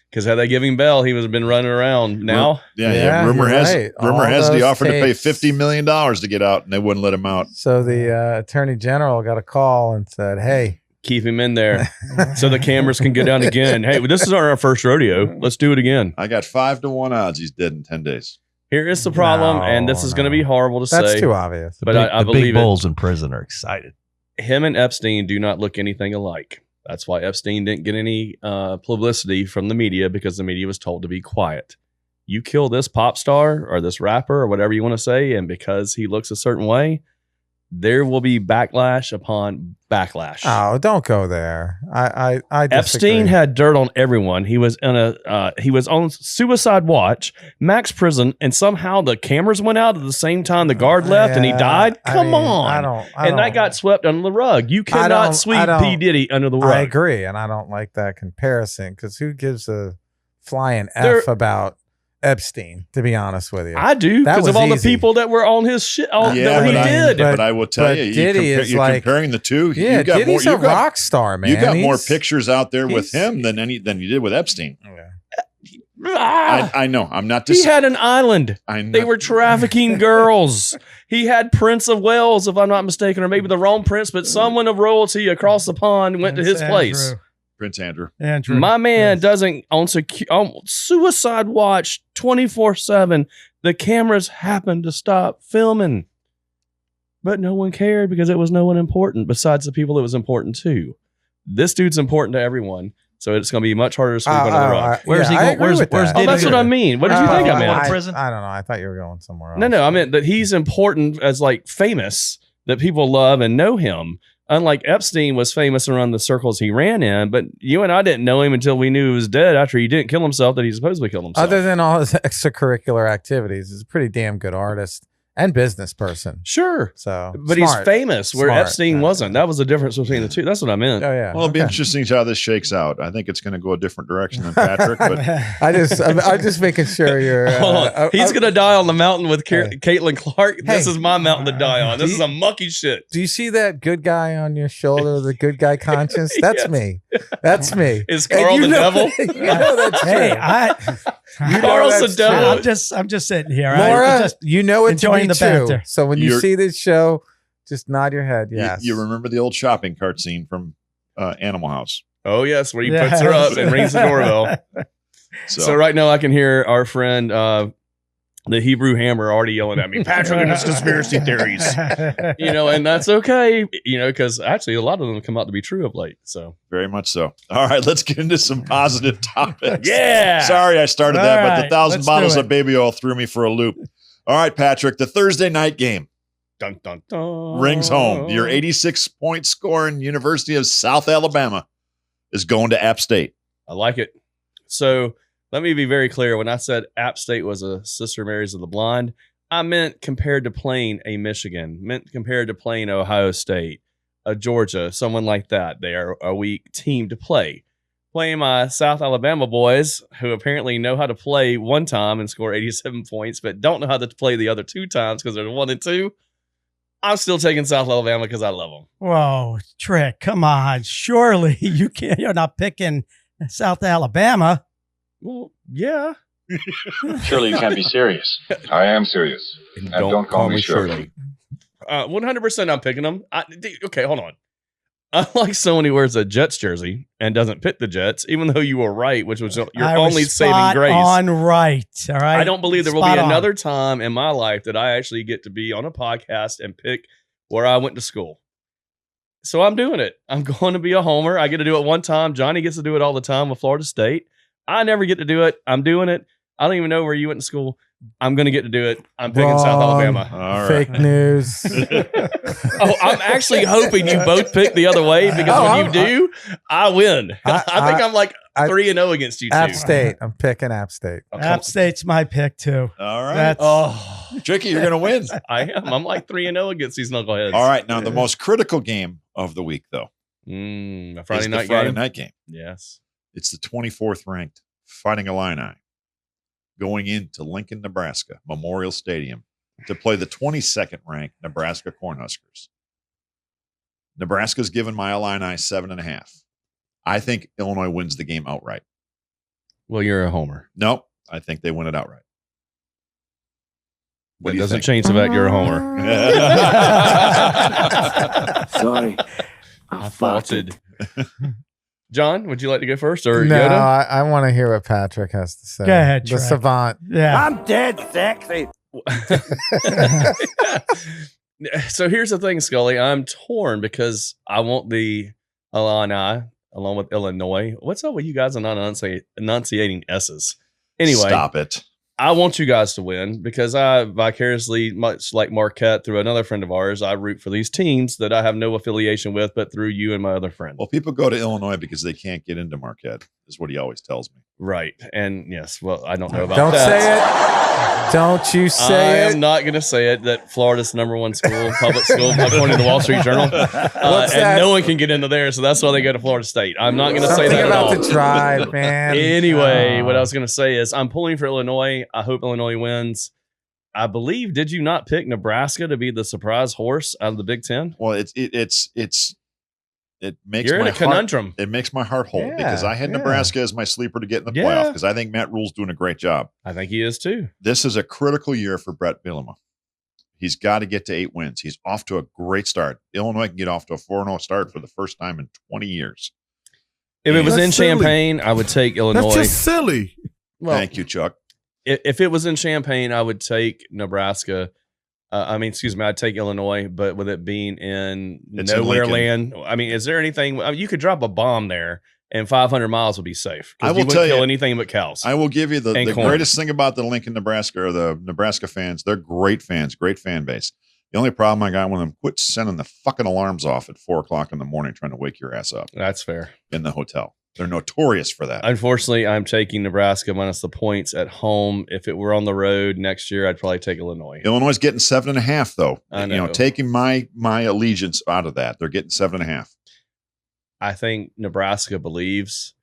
[SPEAKER 4] Because had they given him bail, he would have been running around now.
[SPEAKER 2] Yeah. Rumor has he offered
[SPEAKER 3] tapes.
[SPEAKER 2] to pay $50 million to get out, and they wouldn't let him out.
[SPEAKER 3] So the attorney general got a call and said, "Hey,
[SPEAKER 4] keep him in there so the cameras can go down again. Hey, this is our first rodeo. Let's do it again."
[SPEAKER 2] I got 5-1 odds he's dead in 10 days.
[SPEAKER 4] Here is the problem, and this is going to be horrible to say.
[SPEAKER 3] That's too obvious.
[SPEAKER 4] But I
[SPEAKER 6] the
[SPEAKER 4] believe
[SPEAKER 6] big bulls in prison are excited.
[SPEAKER 4] Him and Epstein do not look anything alike. That's why Epstein didn't get any publicity from the media, because the media was told to be quiet. You kill this pop star or this rapper or whatever you want to say, and because he looks a certain way, there will be backlash upon backlash.
[SPEAKER 3] Oh, don't go there. I disagree.
[SPEAKER 4] Epstein had dirt on everyone. He was he was on suicide watch, max prison, and somehow the cameras went out at the same time the guard left and he died. Come on. And that got swept under the rug. You cannot sweep P. Diddy under the rug.
[SPEAKER 3] I agree, and I don't like that comparison because who gives a flying F about Epstein, to be honest with you?
[SPEAKER 4] I do, because of all the people that were on his shit. That he did.
[SPEAKER 2] But I will tell you, you're comparing the two.
[SPEAKER 3] Yeah,
[SPEAKER 2] you got
[SPEAKER 3] Diddy's a rock star, man.
[SPEAKER 2] You got more pictures out there with him than you did with Epstein. I know. I'm not.
[SPEAKER 4] He had an island. They were trafficking girls. He had Prince of Wales, if I'm not mistaken, or maybe the wrong prince, but someone of royalty across the pond went to his place.
[SPEAKER 2] Prince Andrew.
[SPEAKER 4] My man doesn't on suicide watch 24/7. The cameras happened to stop filming, but no one cared because it was no one important besides the people it was important to. This dude's important to everyone, so it's going to be much harder to sweep under the rug.
[SPEAKER 6] Where's he going? Where's Diddy?
[SPEAKER 4] That's what I mean. What did you think I meant?
[SPEAKER 6] Prison?
[SPEAKER 3] I don't know. I thought you were going somewhere else.
[SPEAKER 4] No. I meant that he's important as like famous, that people love and know him. Unlike Epstein was famous around the circles he ran in, but you and I didn't know him until we knew he was dead after he didn't kill himself, that he supposedly killed himself.
[SPEAKER 3] Other than all his extracurricular activities, he's a pretty damn good artist and business person.
[SPEAKER 4] Sure.
[SPEAKER 3] So,
[SPEAKER 4] but he's famous where Epstein wasn't. That was the difference between the two. That's what I meant.
[SPEAKER 3] Oh yeah.
[SPEAKER 2] Well, it'll be interesting how this shakes out. I think it's going to go a different direction than Patrick. But
[SPEAKER 3] I'm just making sure you're.
[SPEAKER 4] He's going to die on the mountain with Caitlyn Clark. This is my mountain to die on. This is a mucky shit.
[SPEAKER 3] Do you see that good guy on your shoulder? The good guy conscience. That's me. That's me.
[SPEAKER 4] Is Carl the devil?
[SPEAKER 3] That's true.
[SPEAKER 4] Carl's the devil.
[SPEAKER 5] I'm just sitting here.
[SPEAKER 3] Laura, you know it's
[SPEAKER 5] enjoying the
[SPEAKER 3] true.
[SPEAKER 5] banter.
[SPEAKER 3] So when you see this show, just nod your head. Yes.
[SPEAKER 2] You remember the old shopping cart scene from Animal House?
[SPEAKER 4] Oh yes, where he puts her up and rings the doorbell. So right now I can hear our friend, the Hebrew Hammer, already yelling at me, Patrick and his conspiracy theories. And that's okay. Because actually a lot of them come out to be true of late. So
[SPEAKER 2] very much so. All right, let's get into some positive topics.
[SPEAKER 4] Yeah.
[SPEAKER 2] Sorry I started that, but the 1,000 bottles of baby oil threw me for a loop. All right, Patrick, the Thursday night game.
[SPEAKER 4] Dun, dun, dun.
[SPEAKER 2] Rings home. Your 86-point score in University of South Alabama is going to App State.
[SPEAKER 4] I like it. So let me be very clear. When I said App State was a Sister Mary's of the Blind, I meant compared to playing a Michigan, meant compared to playing Ohio State, a Georgia, someone like that. They are a weak team to play. Playing my South Alabama boys, who apparently know how to play one time and score 87 points, but don't know how to play the other two times because they're 1 and 2. I'm still taking South Alabama because I love them.
[SPEAKER 5] Whoa, Trick, come on. Surely you're not picking South Alabama.
[SPEAKER 4] Well, yeah.
[SPEAKER 7] Surely you can't be serious.
[SPEAKER 8] I am serious. And don't call me Shirley.
[SPEAKER 4] 100% I'm picking them. Okay, hold on. Unlike someone who wears a Jets jersey and doesn't pick the Jets, even though you were right, which was your only saving grace.
[SPEAKER 5] On right, all right.
[SPEAKER 4] I don't believe there will be another time in my life that I actually get to be on a podcast and pick where I went to school. So I'm doing it. I'm going to be a homer. I get to do it one time. Johnny gets to do it all the time with Florida State. I never get to do it. I'm doing it. I don't even know where you went to school. I'm going to get to do it. I'm picking South Alabama.
[SPEAKER 2] All
[SPEAKER 3] Fake news.
[SPEAKER 4] I'm actually hoping you both pick the other way because when you do, I win. I think I'm like 3-0 against you two.
[SPEAKER 3] App State. I'm picking App State.
[SPEAKER 5] App State's my pick too.
[SPEAKER 2] All right. Tricky, you're going to win.
[SPEAKER 4] I am. I'm like 3-0 against these knuckleheads.
[SPEAKER 2] All right. Now, the most critical game of the week, though,
[SPEAKER 4] a Friday night
[SPEAKER 2] game.
[SPEAKER 4] Yes.
[SPEAKER 2] It's the 24th ranked Fighting Illini going into Lincoln, Nebraska, Memorial Stadium, to play the 22nd ranked Nebraska Cornhuskers. Nebraska's given my Illini 7.5. I think Illinois wins the game outright.
[SPEAKER 4] Well, you're a homer.
[SPEAKER 2] No, I think they win it outright.
[SPEAKER 4] That doesn't change the fact you're a homer.
[SPEAKER 7] Sorry.
[SPEAKER 4] I faulted. John, would you like to go first? Or
[SPEAKER 3] no,
[SPEAKER 4] Yoda?
[SPEAKER 3] I want to hear what Patrick has to say.
[SPEAKER 5] Go ahead,
[SPEAKER 3] the
[SPEAKER 5] Trey.
[SPEAKER 3] savant.
[SPEAKER 5] Yeah.
[SPEAKER 7] I'm dead sexy.
[SPEAKER 4] So here's the thing, Scully. I'm torn because I want the Illini along with Illinois. What's up with you guys and not enunciating S's? Anyway.
[SPEAKER 2] Stop it.
[SPEAKER 4] I want you guys to win because I vicariously, much like Marquette, through another friend of ours, I root for these teams that I have no affiliation with, but through you and my other friend.
[SPEAKER 2] Well, people go to Illinois because they can't get into Marquette, is what he always tells me.
[SPEAKER 4] Right. And yes, well, I don't know about
[SPEAKER 3] Don't
[SPEAKER 4] that.
[SPEAKER 3] say it. Don't you say
[SPEAKER 4] I
[SPEAKER 3] it.
[SPEAKER 4] am not going to say it that Florida's #1 school, public school, according to the Wall Street Journal. And no one can get into there, so that's why they go to Florida State. I'm not going to say
[SPEAKER 3] Something
[SPEAKER 4] that at all.
[SPEAKER 3] about the tribe, man.
[SPEAKER 4] Anyway, what I was going to say is I'm pulling for Illinois. I hope Illinois wins. I believe, did you not pick Nebraska to be the surprise horse out of the Big Ten?
[SPEAKER 2] Well, it makes
[SPEAKER 4] You're in
[SPEAKER 2] my
[SPEAKER 4] a conundrum.
[SPEAKER 2] Heart, it makes my heart whole
[SPEAKER 3] Yeah,
[SPEAKER 2] because I had
[SPEAKER 3] yeah.
[SPEAKER 2] Nebraska as my sleeper to get in the
[SPEAKER 4] Yeah.
[SPEAKER 2] playoff because I think Matt Rule's doing a great job.
[SPEAKER 4] I think he is too.
[SPEAKER 2] This is a critical year for Brett Bielema. He's got to get to 8 wins. He's off to a great start. Illinois can get off to a 4-0 start for the first time in 20 years.
[SPEAKER 4] If it was
[SPEAKER 9] That's
[SPEAKER 4] in
[SPEAKER 9] silly.
[SPEAKER 4] Champaign, I would take Illinois.
[SPEAKER 9] That's just silly.
[SPEAKER 4] Well,
[SPEAKER 2] Thank you, Chuck.
[SPEAKER 4] if it was in Champaign, I would take Nebraska. I'd take Illinois, but with it being in
[SPEAKER 2] It's in
[SPEAKER 4] nowhere
[SPEAKER 2] Lincoln.
[SPEAKER 4] land, I mean, is there anything you could drop a bomb there and 500 miles would be safe?
[SPEAKER 2] I will
[SPEAKER 4] you wouldn't
[SPEAKER 2] tell you-
[SPEAKER 4] kill anything but cows.
[SPEAKER 2] I will give you the
[SPEAKER 4] And corn.
[SPEAKER 2] greatest thing about the Lincoln, Nebraska, or the Nebraska fans. They're great fans, great fan base. The only problem I got with them, quit sending the fucking alarms off at 4:00 in the morning trying to wake your ass up
[SPEAKER 4] That's fair.
[SPEAKER 2] in the hotel. They're notorious for that.
[SPEAKER 4] Unfortunately, I'm taking Nebraska minus the points at home. If it were on the road next year, I'd probably take Illinois.
[SPEAKER 2] Illinois is getting 7.5, though.
[SPEAKER 4] I know.
[SPEAKER 2] Taking my allegiance out of that, they're getting 7.5.
[SPEAKER 4] I think Nebraska believes.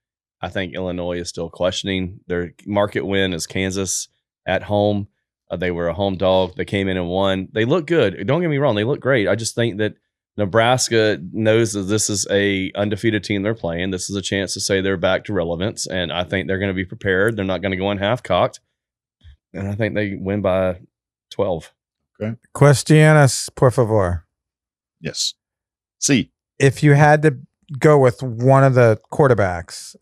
[SPEAKER 4] I think Illinois is still questioning. Their market win is Kansas at home. They were a home dog. They came in and won. They look good. Don't get me wrong. They look great. I just think that Nebraska knows that this is a undefeated team they're playing. This is a chance to say they're back to relevance, and I think they're going to be prepared. They're not going to go in half-cocked, and I think they win by 12.
[SPEAKER 3] Cuestiones, por favor.
[SPEAKER 2] Yes. See,
[SPEAKER 3] If you had to go with one of the quarterbacks,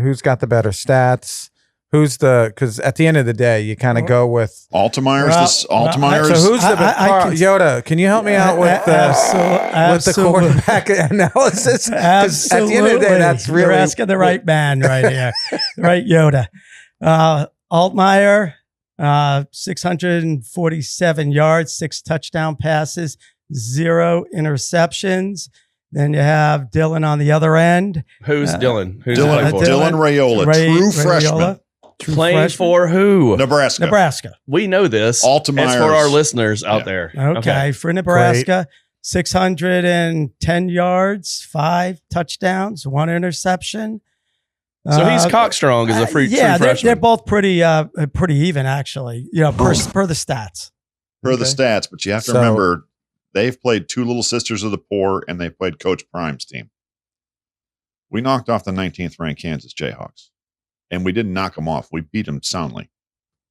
[SPEAKER 3] who's got the better stats? Because at the end of the day, you kind of go with.
[SPEAKER 2] Altemeyer's Altemeyer's.
[SPEAKER 3] So who's the
[SPEAKER 5] I can-
[SPEAKER 3] Yoda? Can you help me out with the quarterback analysis? 'Cause at the end of the day, that's really
[SPEAKER 5] You're asking the right man right here, right, Yoda. Altmaier, 647 yards, 6 touchdown passes, 0 interceptions. Then you have Dylan on the other end.
[SPEAKER 4] Who's Dylan? Who's
[SPEAKER 2] Dylan,
[SPEAKER 4] playing for?
[SPEAKER 2] Dylan Raiola, true freshman.
[SPEAKER 4] Playing for who?
[SPEAKER 2] Nebraska.
[SPEAKER 4] We know this.
[SPEAKER 2] Altemeyer's.
[SPEAKER 4] It's for our listeners out there.
[SPEAKER 5] Okay, for Nebraska, 610 yards, 5 touchdowns, 1 interception.
[SPEAKER 4] So he's cockstrong as a true freshman.
[SPEAKER 5] They're both pretty even actually. Per the stats.
[SPEAKER 2] Per the stats, but you have to remember they've played 2 Little Sisters of the Poor and they played Coach Prime's team. We knocked off the 19th ranked Kansas Jayhawks, and we didn't knock them off. We beat them soundly.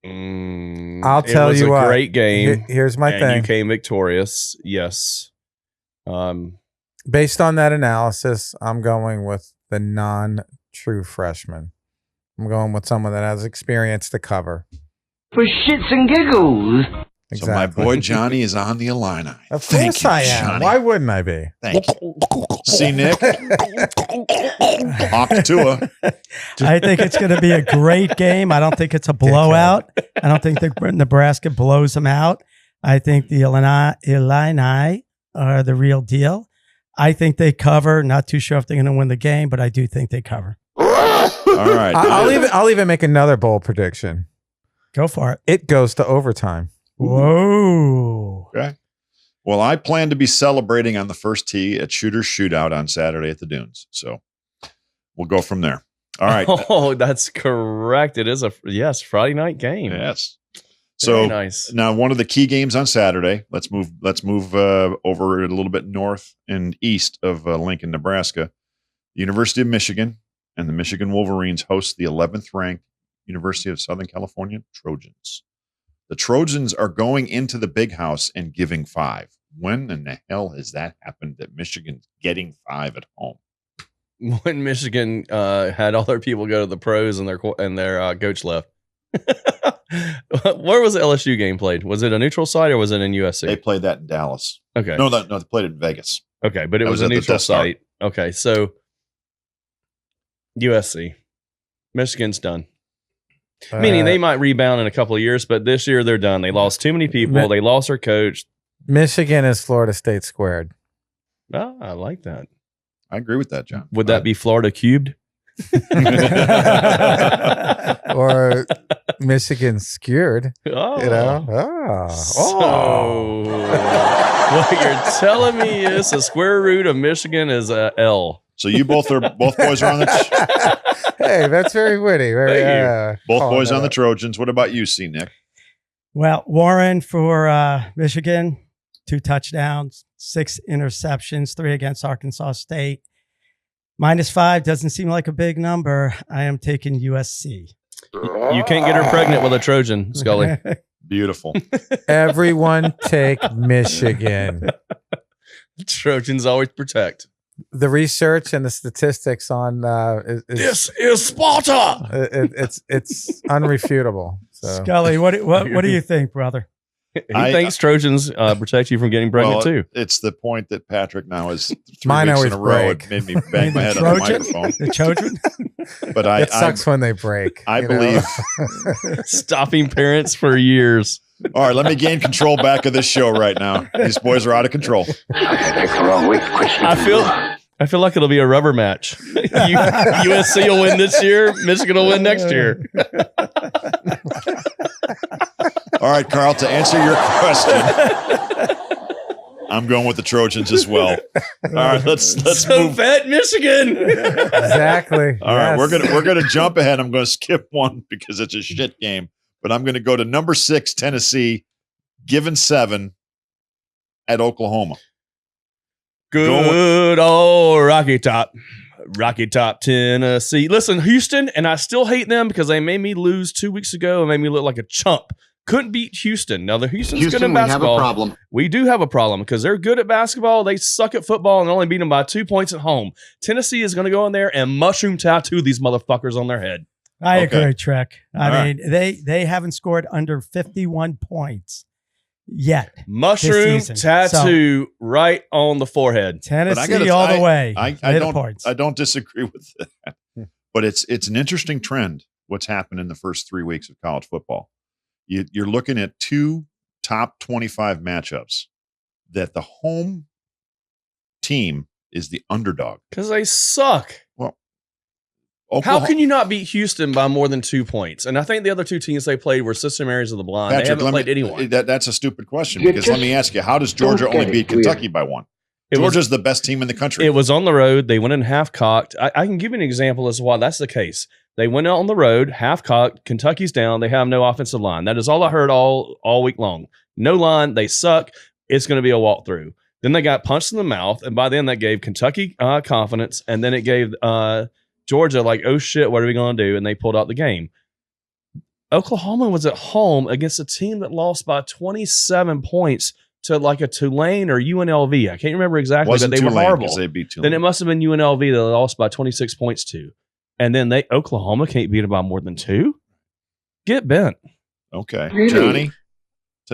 [SPEAKER 3] I'll tell you
[SPEAKER 4] what. It was
[SPEAKER 3] what.
[SPEAKER 4] a great game.
[SPEAKER 3] Here's my thing.
[SPEAKER 4] You came victorious. Yes.
[SPEAKER 3] Based on that analysis, I'm going with the non-true freshman. I'm going with someone that has experience to cover.
[SPEAKER 7] For shits and giggles.
[SPEAKER 2] So my boy Johnny is on the Illini.
[SPEAKER 3] Of
[SPEAKER 2] Thank
[SPEAKER 3] course
[SPEAKER 2] you,
[SPEAKER 3] I am.
[SPEAKER 2] Johnny.
[SPEAKER 3] Why wouldn't I be?
[SPEAKER 2] Thank you. See, Nick? Octua.
[SPEAKER 5] I think it's going to be a great game. I don't think it's a blowout. I don't think that Nebraska blows them out. I think the Illini are the real deal. I think they cover. Not too sure if they're going to win the game, but I do think they cover.
[SPEAKER 2] All right.
[SPEAKER 3] I'll even make another bold prediction.
[SPEAKER 5] Go for it.
[SPEAKER 3] It goes to overtime.
[SPEAKER 5] Whoa.
[SPEAKER 2] Okay. Well, I plan to be celebrating on the first tee at Shooter's Shootout on Saturday at the Dunes. So we'll go from there. All right.
[SPEAKER 4] Oh, that's correct. It is Friday night game.
[SPEAKER 2] Yes.
[SPEAKER 4] Very
[SPEAKER 2] So
[SPEAKER 4] nice.
[SPEAKER 2] now one of the key games on Saturday. Let's move over a little bit north and east of Lincoln, Nebraska. The University of Michigan and the Michigan Wolverines host the 11th ranked University of Southern California Trojans. The Trojans are going into the Big House and giving 5. When in the hell has that happened that Michigan's getting 5 at home?
[SPEAKER 4] When Michigan had all their people go to the pros and their coach left. Where was the LSU game played? Was it a neutral site or was it in USC?
[SPEAKER 2] They played that in Dallas.
[SPEAKER 4] Okay.
[SPEAKER 2] No, they played it in Vegas.
[SPEAKER 4] Okay, but it
[SPEAKER 2] That
[SPEAKER 4] was
[SPEAKER 2] was
[SPEAKER 4] a
[SPEAKER 2] at the
[SPEAKER 4] neutral
[SPEAKER 2] Death Star.
[SPEAKER 4] site. Okay, so USC. Michigan's done. Meaning they might rebound in a couple of years, but this year they're done. They lost too many people. They lost their coach.
[SPEAKER 3] Michigan is Florida State squared.
[SPEAKER 4] Oh, I like that.
[SPEAKER 2] I agree with that, John.
[SPEAKER 4] Would that be Florida cubed?
[SPEAKER 3] Or Michigan skewered?
[SPEAKER 4] Oh.
[SPEAKER 3] You know?
[SPEAKER 4] So, what you're telling me is the square root of Michigan is a L.
[SPEAKER 2] So you both boys are on the
[SPEAKER 3] Hey, that's very witty. Very,
[SPEAKER 2] both boys on the Trojans. What about you, C. Nick?
[SPEAKER 5] Well, Warren for Michigan, 2 touchdowns, 6 interceptions, 3 against Arkansas State. -5 doesn't seem like a big number. I am taking USC.
[SPEAKER 4] You can't get her pregnant with a Trojan, Scully.
[SPEAKER 2] Beautiful.
[SPEAKER 3] Everyone take Michigan.
[SPEAKER 4] Trojans always protect.
[SPEAKER 3] The research and the statistics on
[SPEAKER 4] this is Sparta.
[SPEAKER 3] It's unrefutable. So.
[SPEAKER 5] Scully, what do you think, brother?
[SPEAKER 4] He thinks Trojans protect you from getting pregnant too.
[SPEAKER 2] It's the point that Patrick now is 3
[SPEAKER 3] Mine
[SPEAKER 2] weeks
[SPEAKER 3] always
[SPEAKER 2] in a row.
[SPEAKER 3] break.
[SPEAKER 2] It made me bang my head on the microphone.
[SPEAKER 5] The Trojan?
[SPEAKER 2] But
[SPEAKER 3] it sucks when they break.
[SPEAKER 2] I believe
[SPEAKER 4] stopping parents for years.
[SPEAKER 2] All right, let me gain control back of this show right now. These boys are out of control.
[SPEAKER 4] I feel like it'll be a rubber match. USC will win this year. Michigan will win next year.
[SPEAKER 2] All right, Carl, to answer your question, I'm going with the Trojans as well. All right, let's move.
[SPEAKER 4] Fat Michigan.
[SPEAKER 3] Exactly.
[SPEAKER 2] All right, we're gonna jump ahead. I'm going to skip one because it's a shit game, but I'm going to go to number 6 Tennessee, given 7 at Oklahoma.
[SPEAKER 4] Good old Rocky Top, Tennessee. Listen, Houston, and I still hate them because they made me lose 2 weeks ago and made me look like a chump. Couldn't beat Houston. Now, Houston's good at basketball.
[SPEAKER 9] We have a problem.
[SPEAKER 4] We do have a problem because they're good at basketball. They suck at football and only beat them by 2 points at home. Tennessee is going to go in there and mushroom tattoo these motherfuckers on their head.
[SPEAKER 5] I agree, Trek. I mean, they haven't scored under 51 points yet.
[SPEAKER 4] Mushroom tattoo right on the forehead.
[SPEAKER 5] Tennessee all the way.
[SPEAKER 2] I don't disagree with that. But it's an interesting trend what's happened in the first 3 weeks of college football. You're looking at 2 top 25 matchups that the home team is the underdog.
[SPEAKER 4] Because they suck.
[SPEAKER 2] Well,
[SPEAKER 4] how can you not beat Houston by more than 2 points? And I think the other 2 teams they played were Sister Mary's of the Blind.
[SPEAKER 2] Patrick,
[SPEAKER 4] they haven't played anyone.
[SPEAKER 2] That's a stupid question because let me ask you, how does Georgia only beat Kentucky by 1? Georgia's the best team in the country.
[SPEAKER 4] It was on the road. They went in half-cocked. I can give you an example as to why that's the case. They went out on the road, half-cocked. Kentucky's down. They have no offensive line. That is all I heard all week long. No line. They suck. It's going to be a walkthrough. Then they got punched in the mouth, and by then that gave Kentucky confidence, and then it gave Georgia like, oh, shit, what are we going to do? And they pulled out the game. Oklahoma was at home against a team that lost by 27 points to like a Tulane or UNLV. I can't remember exactly, but they were horrible.
[SPEAKER 2] They beat Tulane.
[SPEAKER 4] Then it must have been UNLV that they lost by 26 points to. And then Oklahoma can't beat it by more than 2? Get bent.
[SPEAKER 2] Okay. Really? Johnny,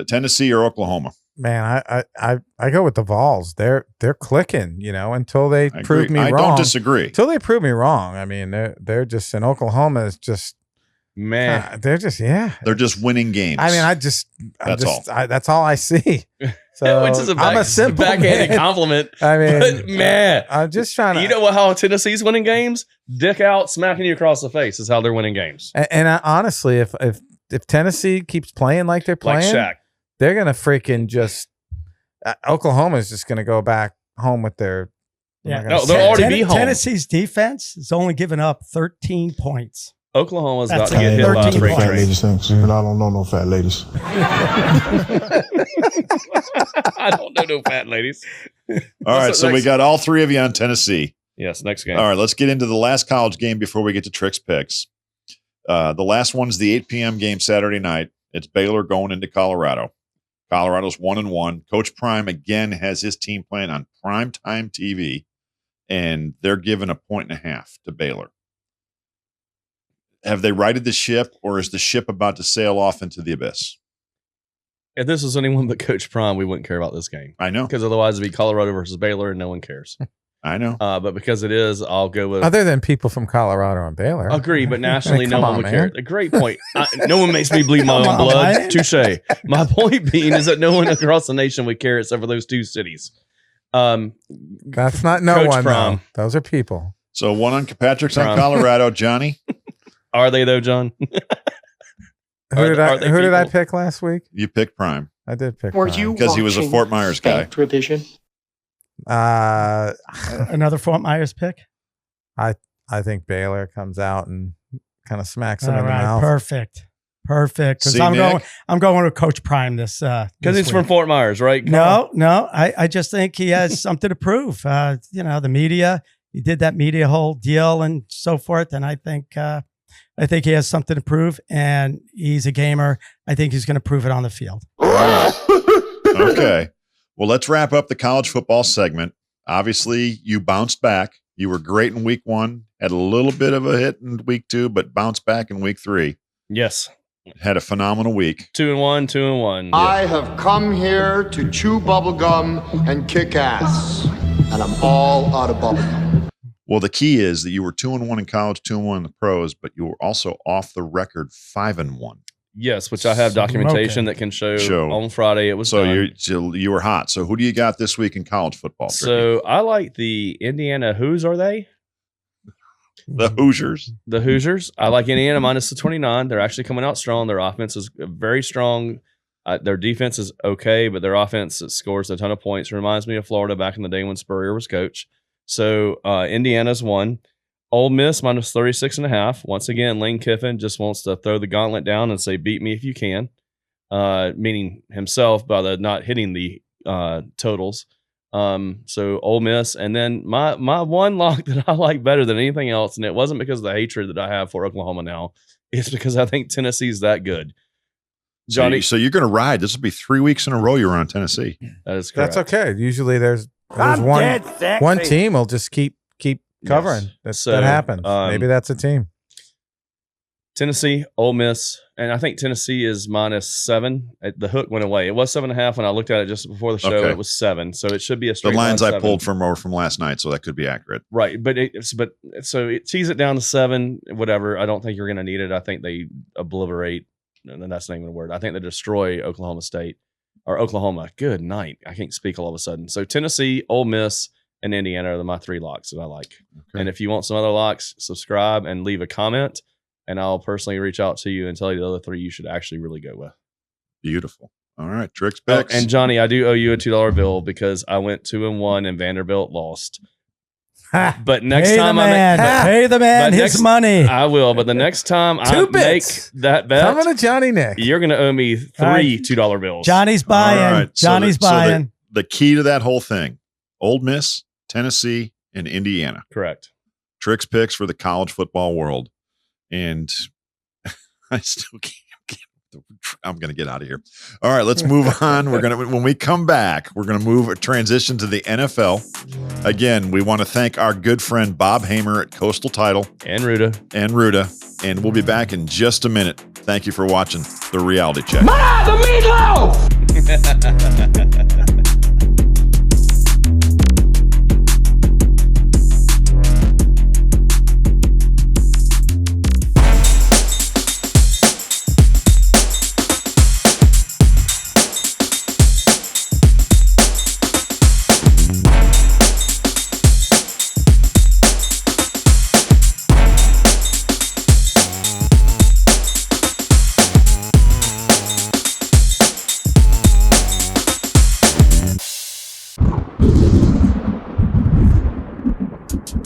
[SPEAKER 2] Tennessee or Oklahoma?
[SPEAKER 3] Man, I go with the Vols. They're clicking, until they prove me wrong. I
[SPEAKER 2] don't disagree.
[SPEAKER 3] Until they prove me wrong. I mean, they're just in Oklahoma is just
[SPEAKER 4] man.
[SPEAKER 3] They're just
[SPEAKER 2] They're just winning games.
[SPEAKER 3] I mean, that's all I see. So
[SPEAKER 4] which is
[SPEAKER 3] I'm a simple
[SPEAKER 4] backhanded compliment.
[SPEAKER 3] I mean,
[SPEAKER 4] but man,
[SPEAKER 3] I'm just trying to.
[SPEAKER 4] You know how Tennessee's winning games? Dick out, smacking you across the face is how they're winning games.
[SPEAKER 3] And honestly, if Tennessee keeps playing like they're playing,
[SPEAKER 4] like Shaq,
[SPEAKER 3] they're gonna freaking just. Oklahoma is just gonna go back home with their.
[SPEAKER 5] Yeah,
[SPEAKER 4] no, they'll already be home.
[SPEAKER 5] Tennessee's defense is only given up 13 points.
[SPEAKER 4] Oklahoma's about to get hit by a freight train.
[SPEAKER 9] Ladies things, and I don't know no fat ladies.
[SPEAKER 4] I don't know no fat ladies.
[SPEAKER 2] All right, so we got all 3 of you on Tennessee.
[SPEAKER 4] Yes, next game.
[SPEAKER 2] All right, let's get into the last college game before we get to Trick's picks. The last one's the 8 p.m. game Saturday night. It's Baylor going into Colorado. Colorado's 1-1. Coach Prime again has his team playing on primetime TV, and they're giving 1.5 to Baylor. Have they righted the ship, or is the ship about to sail off into the abyss?
[SPEAKER 4] If this was anyone but Coach Prime, we wouldn't care about this game.
[SPEAKER 2] I know.
[SPEAKER 4] Because otherwise it'd be Colorado versus Baylor and no one cares.
[SPEAKER 2] I know.
[SPEAKER 4] But because it is, I'll go with.
[SPEAKER 3] Other than people from Colorado and Baylor.
[SPEAKER 4] Agree, but nationally, no one would care. A great point. No one makes me bleed my own blood. Touche. My point being is that no one across the nation would care except for those two cities.
[SPEAKER 3] That's not no
[SPEAKER 4] Coach
[SPEAKER 3] one.
[SPEAKER 4] Prom.
[SPEAKER 3] Those are people.
[SPEAKER 2] So one on Patrick's on Colorado. Johnny,
[SPEAKER 4] are they though, John?
[SPEAKER 3] Who did I pick last week?
[SPEAKER 2] You picked Prime.
[SPEAKER 3] I did pick.
[SPEAKER 10] Were you
[SPEAKER 2] because he was a Fort Myers guy?
[SPEAKER 10] Revision.
[SPEAKER 5] Another Fort Myers pick.
[SPEAKER 3] I think Baylor comes out and kind of smacks him
[SPEAKER 5] All
[SPEAKER 3] in the
[SPEAKER 5] right,
[SPEAKER 3] mouth.
[SPEAKER 5] perfect. Because
[SPEAKER 2] See,
[SPEAKER 5] I'm going with Coach Prime this
[SPEAKER 4] Because it's
[SPEAKER 5] week.
[SPEAKER 4] from Fort Myers, right?
[SPEAKER 5] No. I just think he has something to prove. The media. He did that media whole deal and so forth, and I think he has something to prove. And he's a gamer. I think he's going to prove it on the field.
[SPEAKER 2] Okay. Well, let's wrap up the college football segment. Obviously, you bounced back. You were great in week 1, had a little bit of a hit in week 2, but bounced back in week 3.
[SPEAKER 4] Yes.
[SPEAKER 2] Had a phenomenal week.
[SPEAKER 4] 2-1, 2-1.
[SPEAKER 11] I have come here to chew bubblegum and kick ass, and I'm all out of bubblegum.
[SPEAKER 2] Well, the key is that you were 2-1 in college, 2-1 in the pros, but you were also off the record 5-1.
[SPEAKER 4] Yes, which I have documentation that can show on Friday. It was
[SPEAKER 2] so
[SPEAKER 4] done.
[SPEAKER 2] you were hot. So who do you got this week in college football?
[SPEAKER 4] So I like the Indiana Who's are they?
[SPEAKER 2] The Hoosiers.
[SPEAKER 4] The Hoosiers. I like Indiana minus the 29. They're actually coming out strong. Their offense is very strong. Their defense is okay, but their offense scores a ton of points. Reminds me of Florida back in the day when Spurrier was coach. So Indiana's won. Ole Miss minus 36.5. Once again, Lane Kiffin just wants to throw the gauntlet down and say, beat me if you can, meaning himself by the not hitting the totals. So Ole Miss. And then my one lock that I like better than anything else, and it wasn't because of the hatred that I have for Oklahoma now, it's because I think Tennessee's that good. Johnny.
[SPEAKER 2] So you're going to ride. This will be 3 weeks in a row you're on Tennessee.
[SPEAKER 4] That is correct.
[SPEAKER 3] That's okay. Usually there's one team will just keep covering.
[SPEAKER 2] Yes.
[SPEAKER 3] That happens. Maybe that's a team.
[SPEAKER 4] Tennessee, Ole Miss, and I think Tennessee is -7. The hook went away. It was 7.5 when I looked at it just before the show.
[SPEAKER 2] Okay.
[SPEAKER 4] It was 7, so it should be a straight.
[SPEAKER 2] The lines
[SPEAKER 4] line
[SPEAKER 2] I
[SPEAKER 4] 7.
[SPEAKER 2] pulled from last night, so that could be accurate.
[SPEAKER 4] Right, but so it tees it down to 7. Whatever. I don't think you're going to need it. I think they obliterate, and that's not even a word. I think they destroy Oklahoma State or Oklahoma. Good night. I can't speak all of a sudden. So Tennessee, Ole Miss, and Indiana are my 3 locks that I like. Okay. And if you want some other locks, subscribe and leave a comment, and I'll personally reach out to you and tell you the other 3 you should actually really go with.
[SPEAKER 2] Beautiful. All right, Tricks picks.
[SPEAKER 4] And Johnny, I do owe you a $2 bill because I went 2-1 and Vanderbilt lost. But next time
[SPEAKER 5] pay the man his money.
[SPEAKER 4] I will. But the next time I make that bet,
[SPEAKER 3] coming to Johnny Nick,
[SPEAKER 4] you're going to owe me 3 $2 bills.
[SPEAKER 5] Johnny's buying. Right. Johnny's buying.
[SPEAKER 2] So the key to that whole thing: Ole Miss, Tennessee, and Indiana.
[SPEAKER 4] Correct.
[SPEAKER 2] Tricks picks for the college football world. And I still can't. I'm going to get out of here. All right, let's move on. When we come back, we're going to transition to the NFL. Again, we want to thank our good friend Bob Hamer at Coastal Title
[SPEAKER 4] and Ruda,
[SPEAKER 2] and we'll be back in just a minute. Thank you for watching The Reality Check.
[SPEAKER 7] The meatloaf!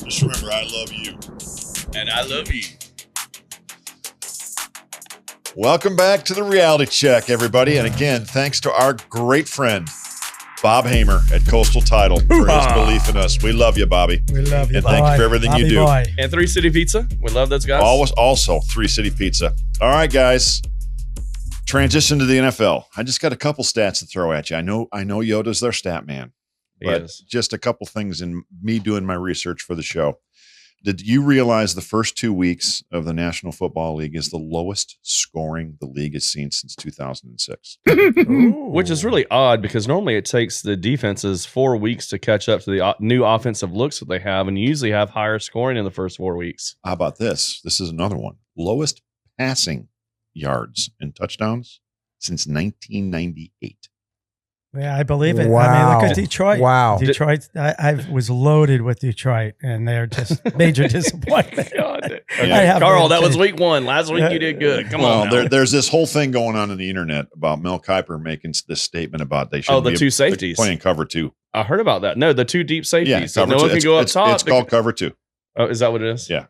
[SPEAKER 2] Just remember, I love you.
[SPEAKER 4] And I love you.
[SPEAKER 2] Welcome back to The Reality Check, everybody. And again, thanks to our great friend, Bob Hamer at Coastal Title for his belief in us. We love you, Bobby.
[SPEAKER 5] We love you,
[SPEAKER 2] and thank you for everything
[SPEAKER 5] Bobby
[SPEAKER 2] you do.
[SPEAKER 5] Boy.
[SPEAKER 4] And 3 City Pizza. We love those guys.
[SPEAKER 2] Also 3 City Pizza. All right, guys. Transition to the NFL. I just got a couple stats to throw at you. I know Yoda's their stat man. But just a couple things in me doing my research for the show. Did you realize the first 2 weeks of the National Football League is the lowest scoring the league has seen since 2006?
[SPEAKER 4] Which is really odd because normally it takes the defenses 4 weeks to catch up to the new offensive looks that they have, and you usually have higher scoring in the first 4 weeks.
[SPEAKER 2] How about this? This is another one. Lowest passing yards and touchdowns since 1998.
[SPEAKER 5] Yeah, I believe it.
[SPEAKER 3] Wow.
[SPEAKER 5] I mean, look at Detroit.
[SPEAKER 3] Wow.
[SPEAKER 5] Detroit, I was loaded with Detroit, and they're just major disappointment.
[SPEAKER 4] Carl, that was week 1. Last week you did good. Come on.
[SPEAKER 2] There's this whole thing going on the internet about Mel Kiper making this statement about they should
[SPEAKER 4] the two safeties
[SPEAKER 2] playing cover 2.
[SPEAKER 4] I heard about that. No, the 2 deep safeties.
[SPEAKER 2] Yeah,
[SPEAKER 4] so no one can go up top.
[SPEAKER 2] It's called cover 2.
[SPEAKER 4] Oh, is that what it is?
[SPEAKER 2] Yeah.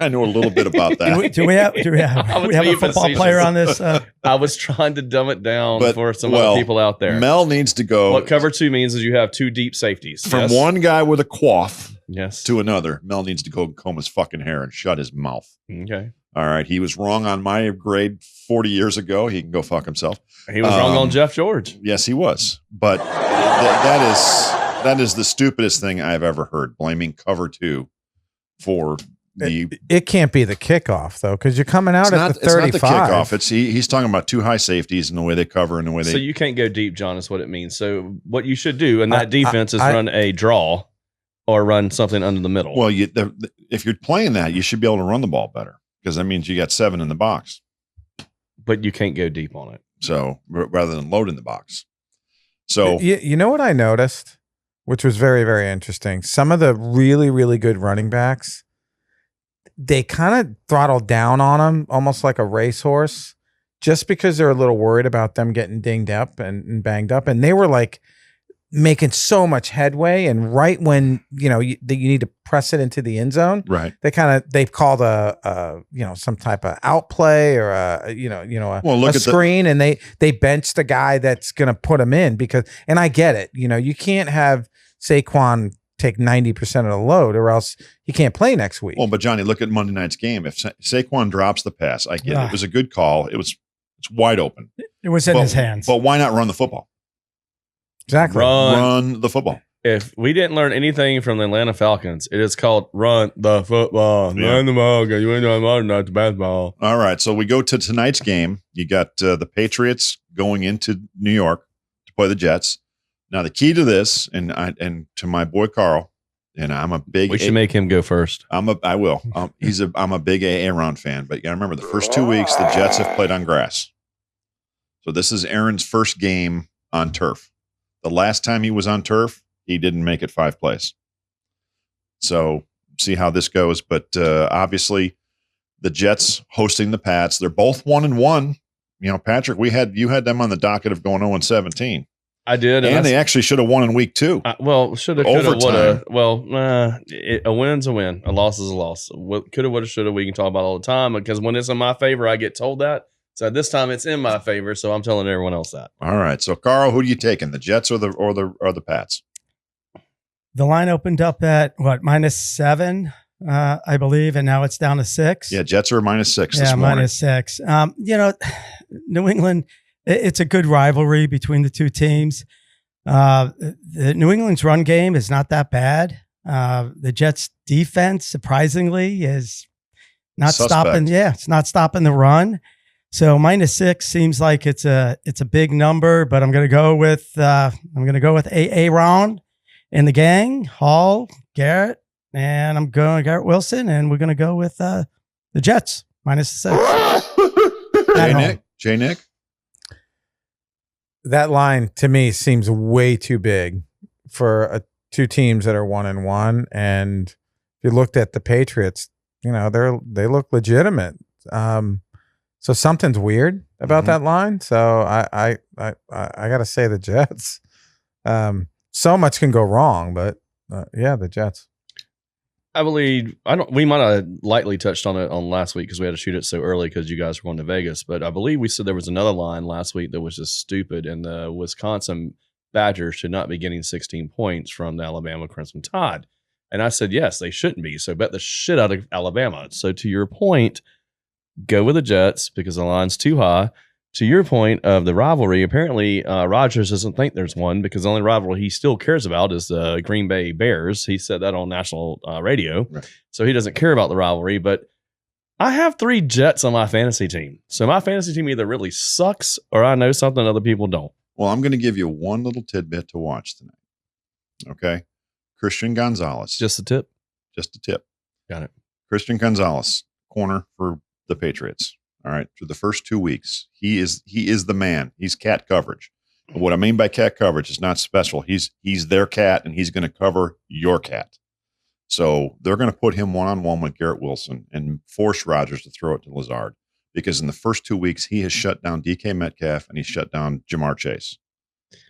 [SPEAKER 2] I know a little bit about that.
[SPEAKER 5] do we have a football player on this?
[SPEAKER 4] I was trying to dumb it down for some other people out there.
[SPEAKER 2] Mel needs to go.
[SPEAKER 4] What cover 2 means is you have 2 deep safeties.
[SPEAKER 2] From one guy with a quaff
[SPEAKER 4] yes.
[SPEAKER 2] to another. Mel needs to go comb his fucking hair and shut his mouth.
[SPEAKER 4] Okay.
[SPEAKER 2] All right. He was wrong on my grade 40 years ago. He can go fuck himself.
[SPEAKER 4] He was wrong on Jeff George.
[SPEAKER 2] Yes, he was. But that is the stupidest thing I've ever heard, blaming cover 2 for
[SPEAKER 3] it can't be the kickoff though, because you're coming out at the 35.
[SPEAKER 2] It's not the kickoff. He's talking about 2 high safeties and the way they cover and the way they.
[SPEAKER 4] So you can't go deep, John. Is what it means. So what you should do in that defense is run a draw or run something under the middle.
[SPEAKER 2] Well, if you're playing that, you should be able to run the ball better because that means you got 7 in the box.
[SPEAKER 4] But you can't go deep on it.
[SPEAKER 2] So rather than load in the box. So
[SPEAKER 3] you know what I noticed, which was very, very interesting. Some of the really, really good running backs, they kind of throttled down on them almost like a racehorse just because they're a little worried about them getting dinged up and banged up. And they were like making so much headway. And right when, you need to press it into the end zone,
[SPEAKER 2] right.
[SPEAKER 3] They called some type of outplay or a screen and they benched the guy that's going to put them in and I get it. You can't have Saquon take 90% of the load or else he can't play next week.
[SPEAKER 2] Well, but Johnny, look at Monday night's game. If Saquon drops the pass, I get it. It was a good call. It's wide open.
[SPEAKER 5] It was in his hands.
[SPEAKER 2] But why not run the football?
[SPEAKER 3] Exactly.
[SPEAKER 2] Run the football.
[SPEAKER 4] If we didn't learn anything from the Atlanta Falcons, it is called run the football.
[SPEAKER 2] Yeah.
[SPEAKER 4] Run the ball. You ain't doing not the basketball.
[SPEAKER 2] All right. So we go to tonight's game. You got the Patriots going into New York to play the Jets. Now the key to this, and to my boy Carl, and I'm a big.
[SPEAKER 4] We should make him go first.
[SPEAKER 2] I will. I'm a big Aaron fan, but you got to remember the first 2 weeks the Jets have played on grass. So this is Aaron's first game on turf. The last time he was on turf, he didn't make it 5 plays. So see how this goes, but obviously the Jets hosting the Pats. They're both 1-1. Patrick, you had them on the docket of going 0-17.
[SPEAKER 4] I did,
[SPEAKER 2] and they actually should have won in week 2.
[SPEAKER 4] Should have, could have, would have. Well, a win's a win, a loss is a loss. Could have, would have, should have. We can talk about all the time because when it's in my favor, I get told that. So this time it's in my favor, so I'm telling everyone else that.
[SPEAKER 2] All right. So Carl, who are you taking, the Jets or the Pats?
[SPEAKER 5] The line opened up at -7, I believe, and now it's down to 6.
[SPEAKER 2] Yeah, Jets are -6 this morning.
[SPEAKER 5] -6. New England. It's a good rivalry between the two teams. The New England's run game is not that bad. The Jets' defense, surprisingly, is not stopping. Yeah, it's not stopping the run. So -6 seems like it's a big number, but I'm going to go with Aaron and the gang, Hall, Garrett, and I'm going Garrett Wilson, and we're going to go with the Jets -6.
[SPEAKER 2] Jay Nick.
[SPEAKER 3] That line to me seems way too big for 2 teams that are 1-1. And if you looked at the Patriots, they look legitimate. So something's weird about that line. So I got to say the Jets. So much can go wrong, but the Jets.
[SPEAKER 4] I believe we might have lightly touched on it on last week because we had to shoot it so early because you guys were going to Vegas. But I believe we said there was another line last week that was just stupid, and the Wisconsin Badgers should not be getting 16 points from the Alabama Crimson Tide. And I said, yes, they shouldn't be. So bet the shit out of Alabama. So to your point, go with the Jets because the line's too high. to your point of the rivalry, apparently Rodgers doesn't think there's one because the only rivalry he still cares about is the Green Bay Bears. He said that on national radio. Right. So he doesn't care about the rivalry. But I have 3 Jets on my fantasy team. So my fantasy team either really sucks or I know something other people don't.
[SPEAKER 2] Well, I'm going to give you one little tidbit to watch tonight. Okay. Christian Gonzalez.
[SPEAKER 4] Just a tip?
[SPEAKER 2] Just a tip.
[SPEAKER 4] Got it.
[SPEAKER 2] Christian Gonzalez, corner for the Patriots. All right. For the first 2 weeks, he is the man. He's cat coverage. And what I mean by cat coverage is not special. He's their cat, and he's going to cover your cat. So they're going to put him one-on-one with Garrett Wilson and force Rodgers to throw it to Lazard. Because in the first 2 weeks, he has shut down DK Metcalf and he shut down Jamar Chase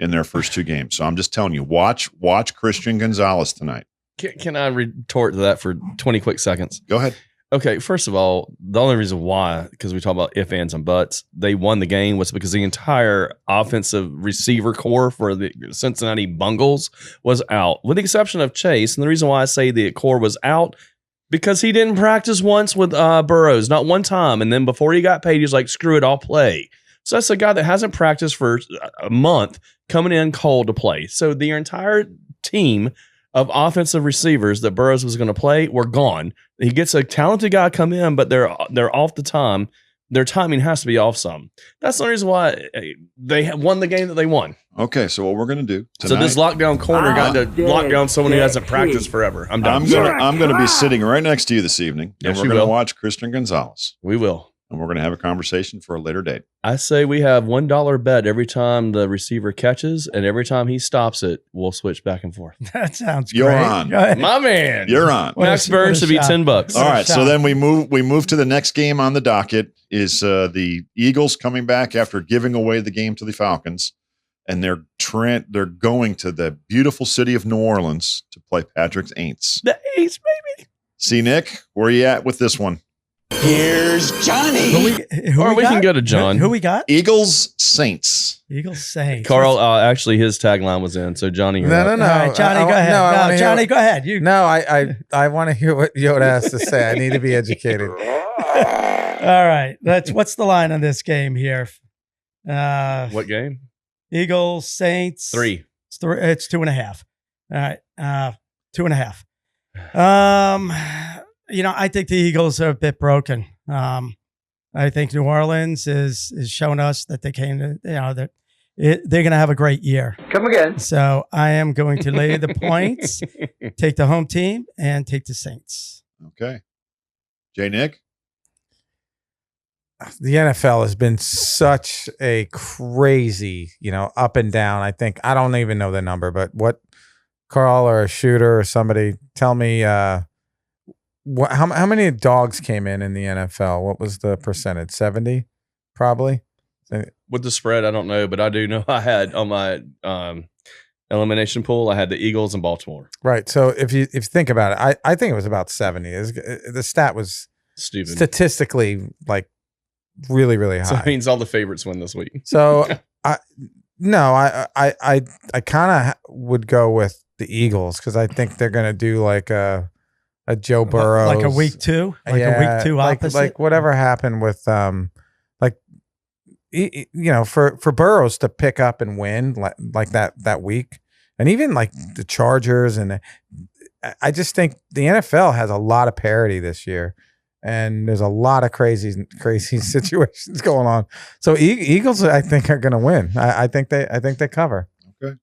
[SPEAKER 2] in their first 2 games. So I'm just telling you, watch Christian Gonzalez tonight.
[SPEAKER 4] Can I retort to that for 20 quick seconds?
[SPEAKER 2] Go ahead.
[SPEAKER 4] Okay, first of all, the only reason why, because we talk about ifs, ands, and buts, they won the game was because the entire offensive receiver core for the Cincinnati Bungles was out, with the exception of Chase. And the reason why I say the core was out, because he didn't practice once with Burrows, not one time. And then before he got paid, he's like, screw it, I'll play. So that's a guy that hasn't practiced for a month coming in cold to play. So the entire team of offensive receivers that Burrows was going to play were gone. He gets a talented guy come in, but they're off the time. Their timing has to be off some. That's the reason why they won the game that they won.
[SPEAKER 2] Okay, so what we're going to do tonight,
[SPEAKER 4] so this lockdown corner got to lock down someone who hasn't practiced forever. I'm done.
[SPEAKER 2] I'm going to be sitting right next to you this evening, and we're going to watch Christian Gonzalez.
[SPEAKER 4] We will.
[SPEAKER 2] And we're going to have a conversation for a later date.
[SPEAKER 4] I say we have $1 bet every time the receiver catches, and every time he stops it, we'll switch back and forth.
[SPEAKER 5] That sounds
[SPEAKER 2] You're
[SPEAKER 5] great.
[SPEAKER 2] on.
[SPEAKER 4] My man.
[SPEAKER 2] You're on.
[SPEAKER 4] Max Burns should be $10.
[SPEAKER 2] All right, so then we move to the next game on the docket is the Eagles coming back after giving away the game to the Falcons, and they're going to the beautiful city of New Orleans to play Patrick's Aints.
[SPEAKER 4] The Aints, baby.
[SPEAKER 2] See, Nick, where are you at with this one?
[SPEAKER 7] Here's Johnny.
[SPEAKER 4] Or we can go to John.
[SPEAKER 5] Who we got?
[SPEAKER 2] Eagles Saints.
[SPEAKER 5] Eagles Saints.
[SPEAKER 4] Carl, actually, his tagline was in. So Johnny,
[SPEAKER 3] No.
[SPEAKER 5] All right, Johnny, go ahead. Johnny, go ahead.
[SPEAKER 3] I want to hear what Yoda has to say. I need to be educated.
[SPEAKER 5] All right. What's the line on this game here?
[SPEAKER 4] What game?
[SPEAKER 5] Eagles Saints
[SPEAKER 4] 3.
[SPEAKER 5] It's 2.5. All right. 2.5. I think the Eagles are a bit broken. I think New Orleans is showing us that they came to, they're going to have a great year.
[SPEAKER 7] Come again.
[SPEAKER 5] So I am going to lay the points, take the home team, and take the Saints.
[SPEAKER 2] Okay. J. Nick?
[SPEAKER 3] The NFL has been such a crazy, up and down. I don't even know the number, but what Carl or a shooter or somebody tell me, how many dogs came in the NFL? What was the percentage? 70, probably.
[SPEAKER 4] With the spread, I don't know, but I do know I had on my elimination pool, I had the Eagles and Baltimore.
[SPEAKER 3] Right. So if you think about it, I think it was about 70. The stat was
[SPEAKER 4] stupid,
[SPEAKER 3] statistically like really, really high.
[SPEAKER 4] So it means all the favorites win this week.
[SPEAKER 3] So I kind of would go with the Eagles because I think they're going to do like a Joe Burrow,
[SPEAKER 5] like a week 2, a week 2 opposite,
[SPEAKER 3] like whatever happened with for Burrows to pick up and win like that week, and even like the Chargers, and I just think the NFL has a lot of parity this year, and there's a lot of crazy situations going on. So Eagles, I think, are going to win. I think they cover.
[SPEAKER 2] Okay.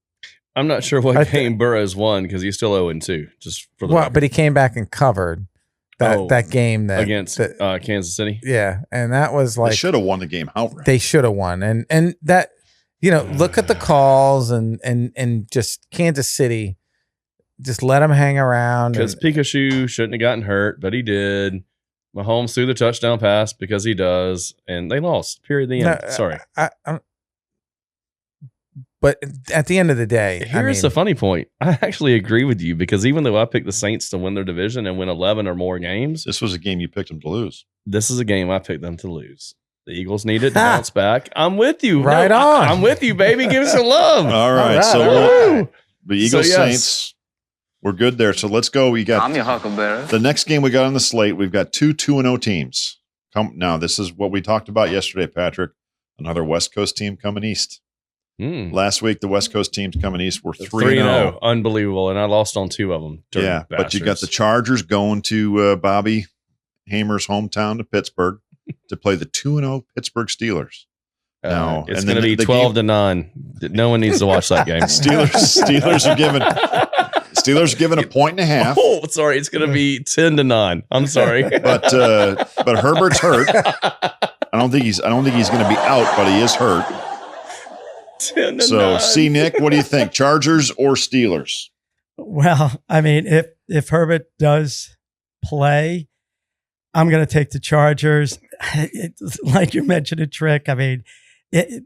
[SPEAKER 4] I'm not sure what game Burrows won because he's still 0-2. Just for the record.
[SPEAKER 3] But he came back and covered that game
[SPEAKER 4] against Kansas City.
[SPEAKER 3] Yeah, and that was like
[SPEAKER 2] they should have won the game outright.
[SPEAKER 3] They should have won, and that look at the calls and just Kansas City, just let them hang around
[SPEAKER 4] because Pikachu shouldn't have gotten hurt, but he did. Mahomes threw the touchdown pass because he does, and they lost. Period. The end. Sorry.
[SPEAKER 3] But at the end of the day,
[SPEAKER 4] here's the funny point. I actually agree with you because even though I picked the Saints to win their division and win 11 or more games,
[SPEAKER 2] this was a game you picked them to lose.
[SPEAKER 4] This is a game I picked them to lose. The Eagles need it to bounce back. I'm with you.
[SPEAKER 3] Right on.
[SPEAKER 4] I'm with you, baby. Give us some love.
[SPEAKER 2] All right. So the Eagles Saints, we're good there. So let's go. We got.
[SPEAKER 7] I'm your huckleberry.
[SPEAKER 2] The next game we got on the slate, we've got 2 2-0 teams. Now, this is what we talked about yesterday, Patrick. Another West Coast team coming east. Last week, the West Coast teams coming east were 3-0.
[SPEAKER 4] Unbelievable. And I lost on 2 of them.
[SPEAKER 2] Yeah, but you got the Chargers going to Bobby Hamer's hometown to Pittsburgh to play the 2-0 Pittsburgh Steelers. Now,
[SPEAKER 4] it's going to be 12-9. No one needs to watch that game.
[SPEAKER 2] Steelers are given a 1.5.
[SPEAKER 4] Oh, sorry. It's going to be 10-9. I'm sorry.
[SPEAKER 2] But Herbert's hurt. I don't think he's going to be out, but he is hurt.
[SPEAKER 4] 10-9.
[SPEAKER 2] So, see, Nick, what do you think? Chargers or Steelers?
[SPEAKER 5] Well, I mean, if Herbert does play, I'm going to take the Chargers. Like you mentioned a trick. I mean, the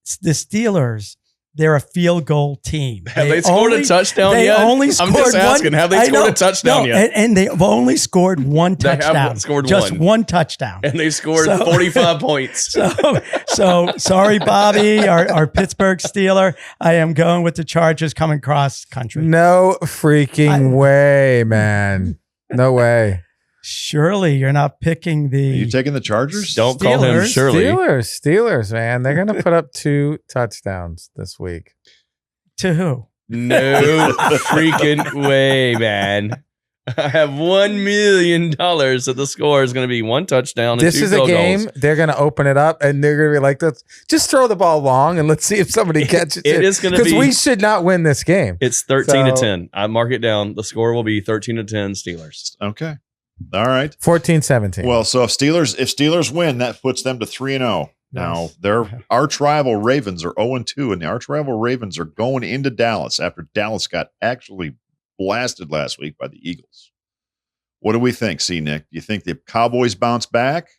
[SPEAKER 5] Steelers, they're a field goal team.
[SPEAKER 4] Have they scored a touchdown yet?
[SPEAKER 5] I'm just asking,
[SPEAKER 4] have they scored a touchdown yet?
[SPEAKER 5] And they've only scored one touchdown.
[SPEAKER 4] They haven't scored
[SPEAKER 5] just one touchdown.
[SPEAKER 4] And they scored 45 points.
[SPEAKER 5] So sorry, Bobby, our Pittsburgh Steeler. I am going with the Chargers coming cross country.
[SPEAKER 3] No freaking way, man. No way.
[SPEAKER 5] Surely you're not picking the.
[SPEAKER 2] Are you taking the Chargers?
[SPEAKER 4] Don't call him Shirley.
[SPEAKER 3] Steelers, man. They're going to put up 2 touchdowns this week.
[SPEAKER 5] To who?
[SPEAKER 4] No freaking way, man. I have $1 million that the score is going to be 1 touchdown.
[SPEAKER 3] This
[SPEAKER 4] and 2
[SPEAKER 3] is a game.
[SPEAKER 4] goals.
[SPEAKER 3] They're going to open it up and they're going to be like, just throw the ball long and let's see if somebody catches it.
[SPEAKER 4] It is going to be.
[SPEAKER 3] Because we should not win this game.
[SPEAKER 4] It's 13-10. I mark it down. The score will be 13-10 Steelers.
[SPEAKER 2] Okay. All right.
[SPEAKER 3] 14-17.
[SPEAKER 2] Well, so if Steelers win, that puts them to 3-0. Now, their arch rival Ravens are 0-2, and the arch rival Ravens are going into Dallas after Dallas got actually blasted last week by the Eagles. What do we think, Nick? Do you think the Cowboys bounce back,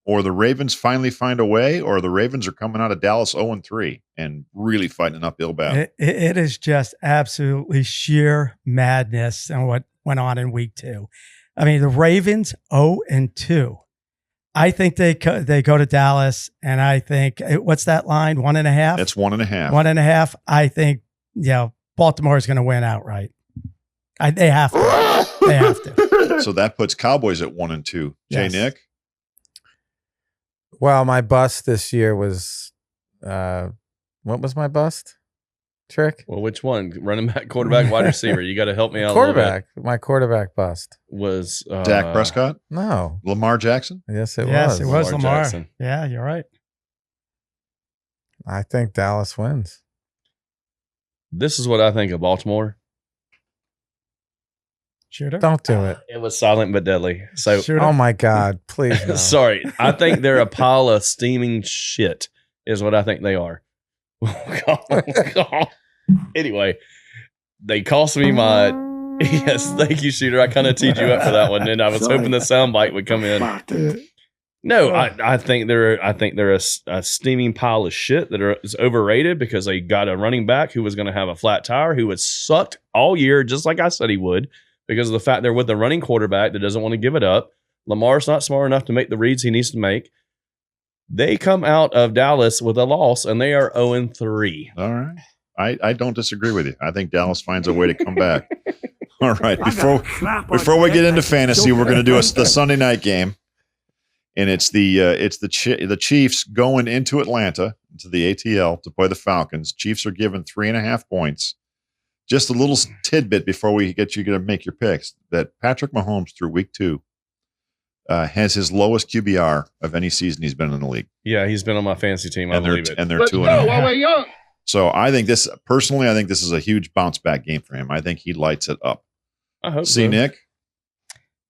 [SPEAKER 2] or the Ravens finally find a way, or the Ravens are coming out of Dallas 0-3 and really fighting an uphill battle?
[SPEAKER 5] It is just absolutely sheer madness and what went on in week 2. I mean, the Ravens 0-2. I think they go to Dallas, and I think what's that line? 1.5.
[SPEAKER 2] It's 1.5.
[SPEAKER 5] 1.5. I think Baltimore is going to win outright. They have to. They have to.
[SPEAKER 2] So that puts Cowboys at 1-2.
[SPEAKER 5] Yes.
[SPEAKER 2] Jay Nick.
[SPEAKER 3] Well, my bust this year was what was my bust? Trick?
[SPEAKER 4] Well, which one? Running back, quarterback, wide receiver. You got to help me out.
[SPEAKER 3] Quarterback. My quarterback bust
[SPEAKER 4] was
[SPEAKER 2] Dak Prescott.
[SPEAKER 3] No,
[SPEAKER 2] Lamar Jackson.
[SPEAKER 3] Yes, it
[SPEAKER 5] yes,
[SPEAKER 3] was.
[SPEAKER 5] it was Lamar.
[SPEAKER 4] Jackson.
[SPEAKER 5] Yeah, you're right.
[SPEAKER 3] I think Dallas wins.
[SPEAKER 4] This is what I think of Baltimore.
[SPEAKER 5] Shooter.
[SPEAKER 3] Don't do it.
[SPEAKER 4] It was silent but deadly. So,
[SPEAKER 3] oh my God, please. No.
[SPEAKER 4] Sorry. I think they're a pile of steaming shit, is what I think they are. Anyway, they cost me my. Yes, thank you, Shooter. I kind of teed you up for that one, and I was hoping the soundbite would come in. No, I think they're a steaming pile of shit that is overrated because they got a running back who was going to have a flat tire who was sucked all year, just like I said he would, because of the fact they're with a running quarterback that doesn't want to give it up. Lamar's not smart enough to make the reads he needs to make. They come out of Dallas with a loss, and they are 0-3.
[SPEAKER 2] All right. I don't disagree with you. I think Dallas finds a way to come back. All right. Before we get into fantasy, we're going to do the Sunday night game. And it's the Chiefs going into Atlanta, to the ATL, to play the Falcons. Chiefs are given 3.5 points. Just a little tidbit before we get you to make your picks, that Patrick Mahomes through week 2 has his lowest QBR of any season he's been in the league.
[SPEAKER 4] Yeah, he's been on my fantasy team. I believe it.
[SPEAKER 2] And they're 2-0. So I think this is a huge bounce back game for him. I think he lights it up.
[SPEAKER 4] I hope so.
[SPEAKER 2] Nick?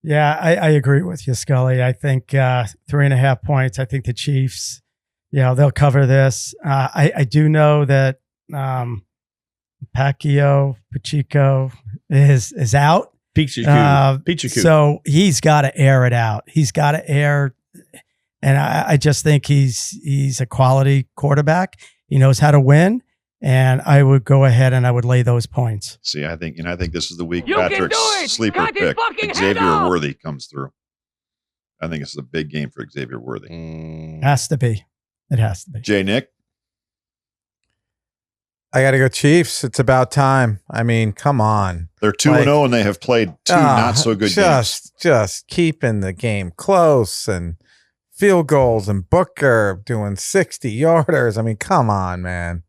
[SPEAKER 5] Yeah, I agree with you, Scully. I think 3.5 points. I think the Chiefs, they'll cover this. I do know that Pacheco is out.
[SPEAKER 4] Pichu.
[SPEAKER 5] So he's got to air it out. He's got to air. And I just think he's a quality quarterback. He knows how to win. And I would go ahead and I would lay those points.
[SPEAKER 2] See, I think this is the week Patrick's sleeper pick, Xavier Worthy, comes through. I think it's a big game for Xavier Worthy.
[SPEAKER 5] Has to be. It has to be.
[SPEAKER 2] Jay Nick?
[SPEAKER 3] I got to go Chiefs. It's about time. I mean, come on.
[SPEAKER 2] They're 2-0 and they have played 2 not so good games.
[SPEAKER 3] Just keeping the game close and field goals and Booker doing 60-yarders. I mean, come on, man.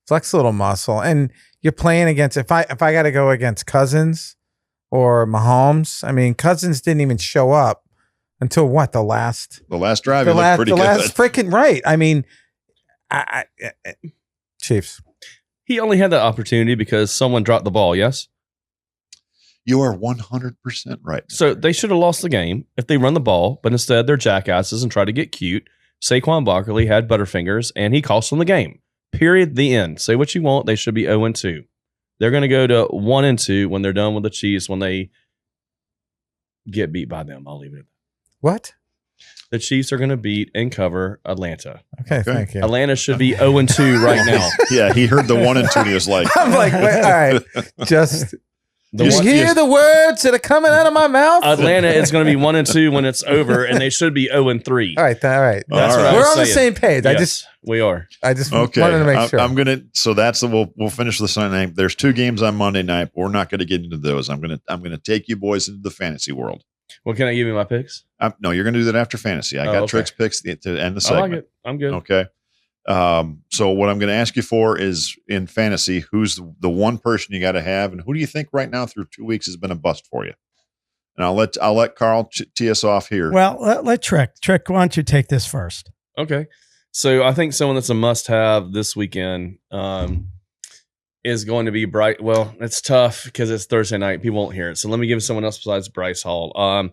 [SPEAKER 3] Flex a little muscle. And you're playing against, if I got to go against Cousins or Mahomes, I mean, Cousins didn't even show up until what? The last
[SPEAKER 2] drive. The last
[SPEAKER 3] freaking right. I mean, Chiefs.
[SPEAKER 4] He only had that opportunity because someone dropped the ball, yes?
[SPEAKER 2] You are 100% right.
[SPEAKER 4] So they should have lost the game if they run the ball, but instead they're jackasses and try to get cute. Saquon Barkley had butterfingers, and he cost them the game. Period. The end. Say what you want. They should be 0-2. They're going to go to 1-2 when they're done with the Chiefs when they get beat by them. I'll leave it at that.
[SPEAKER 3] What?
[SPEAKER 4] The Chiefs are going to beat and cover Atlanta.
[SPEAKER 3] Okay, thank you.
[SPEAKER 4] Atlanta should be 0-2 right now.
[SPEAKER 2] Yeah, he heard the 1-2 and he was like,
[SPEAKER 3] I'm like, wait, all right. Just you hear the words that are coming out of my mouth?
[SPEAKER 4] Atlanta is going to be 1-2 when it's over, and they should be 0-3.
[SPEAKER 3] All right.
[SPEAKER 4] That's what I
[SPEAKER 3] We're
[SPEAKER 4] was
[SPEAKER 3] on the
[SPEAKER 4] saying.
[SPEAKER 3] same page.
[SPEAKER 4] Yes, we are.
[SPEAKER 3] I just wanted to make sure.
[SPEAKER 2] I'm gonna. So that's we'll finish the Sunday night. There's 2 games on Monday night. But we're not going to get into those. I'm gonna take you boys into the fantasy world.
[SPEAKER 4] Well, can I give you my picks?
[SPEAKER 2] No, you're going to do that after fantasy. I got Trick's picks to end the segment.
[SPEAKER 4] I like it. I'm good.
[SPEAKER 2] Okay. So what I'm going to ask you for is in fantasy, who's the one person you got to have, and who do you think right now through 2 weeks has been a bust for you? And I'll let Carl tee us off here.
[SPEAKER 5] Well, let Trick, why don't you take this first?
[SPEAKER 4] Okay. So I think someone that's a must-have this weekend is going to be Bryce. Well, it's tough because it's Thursday night. People won't hear it. So let me give someone else besides Bryce Hall.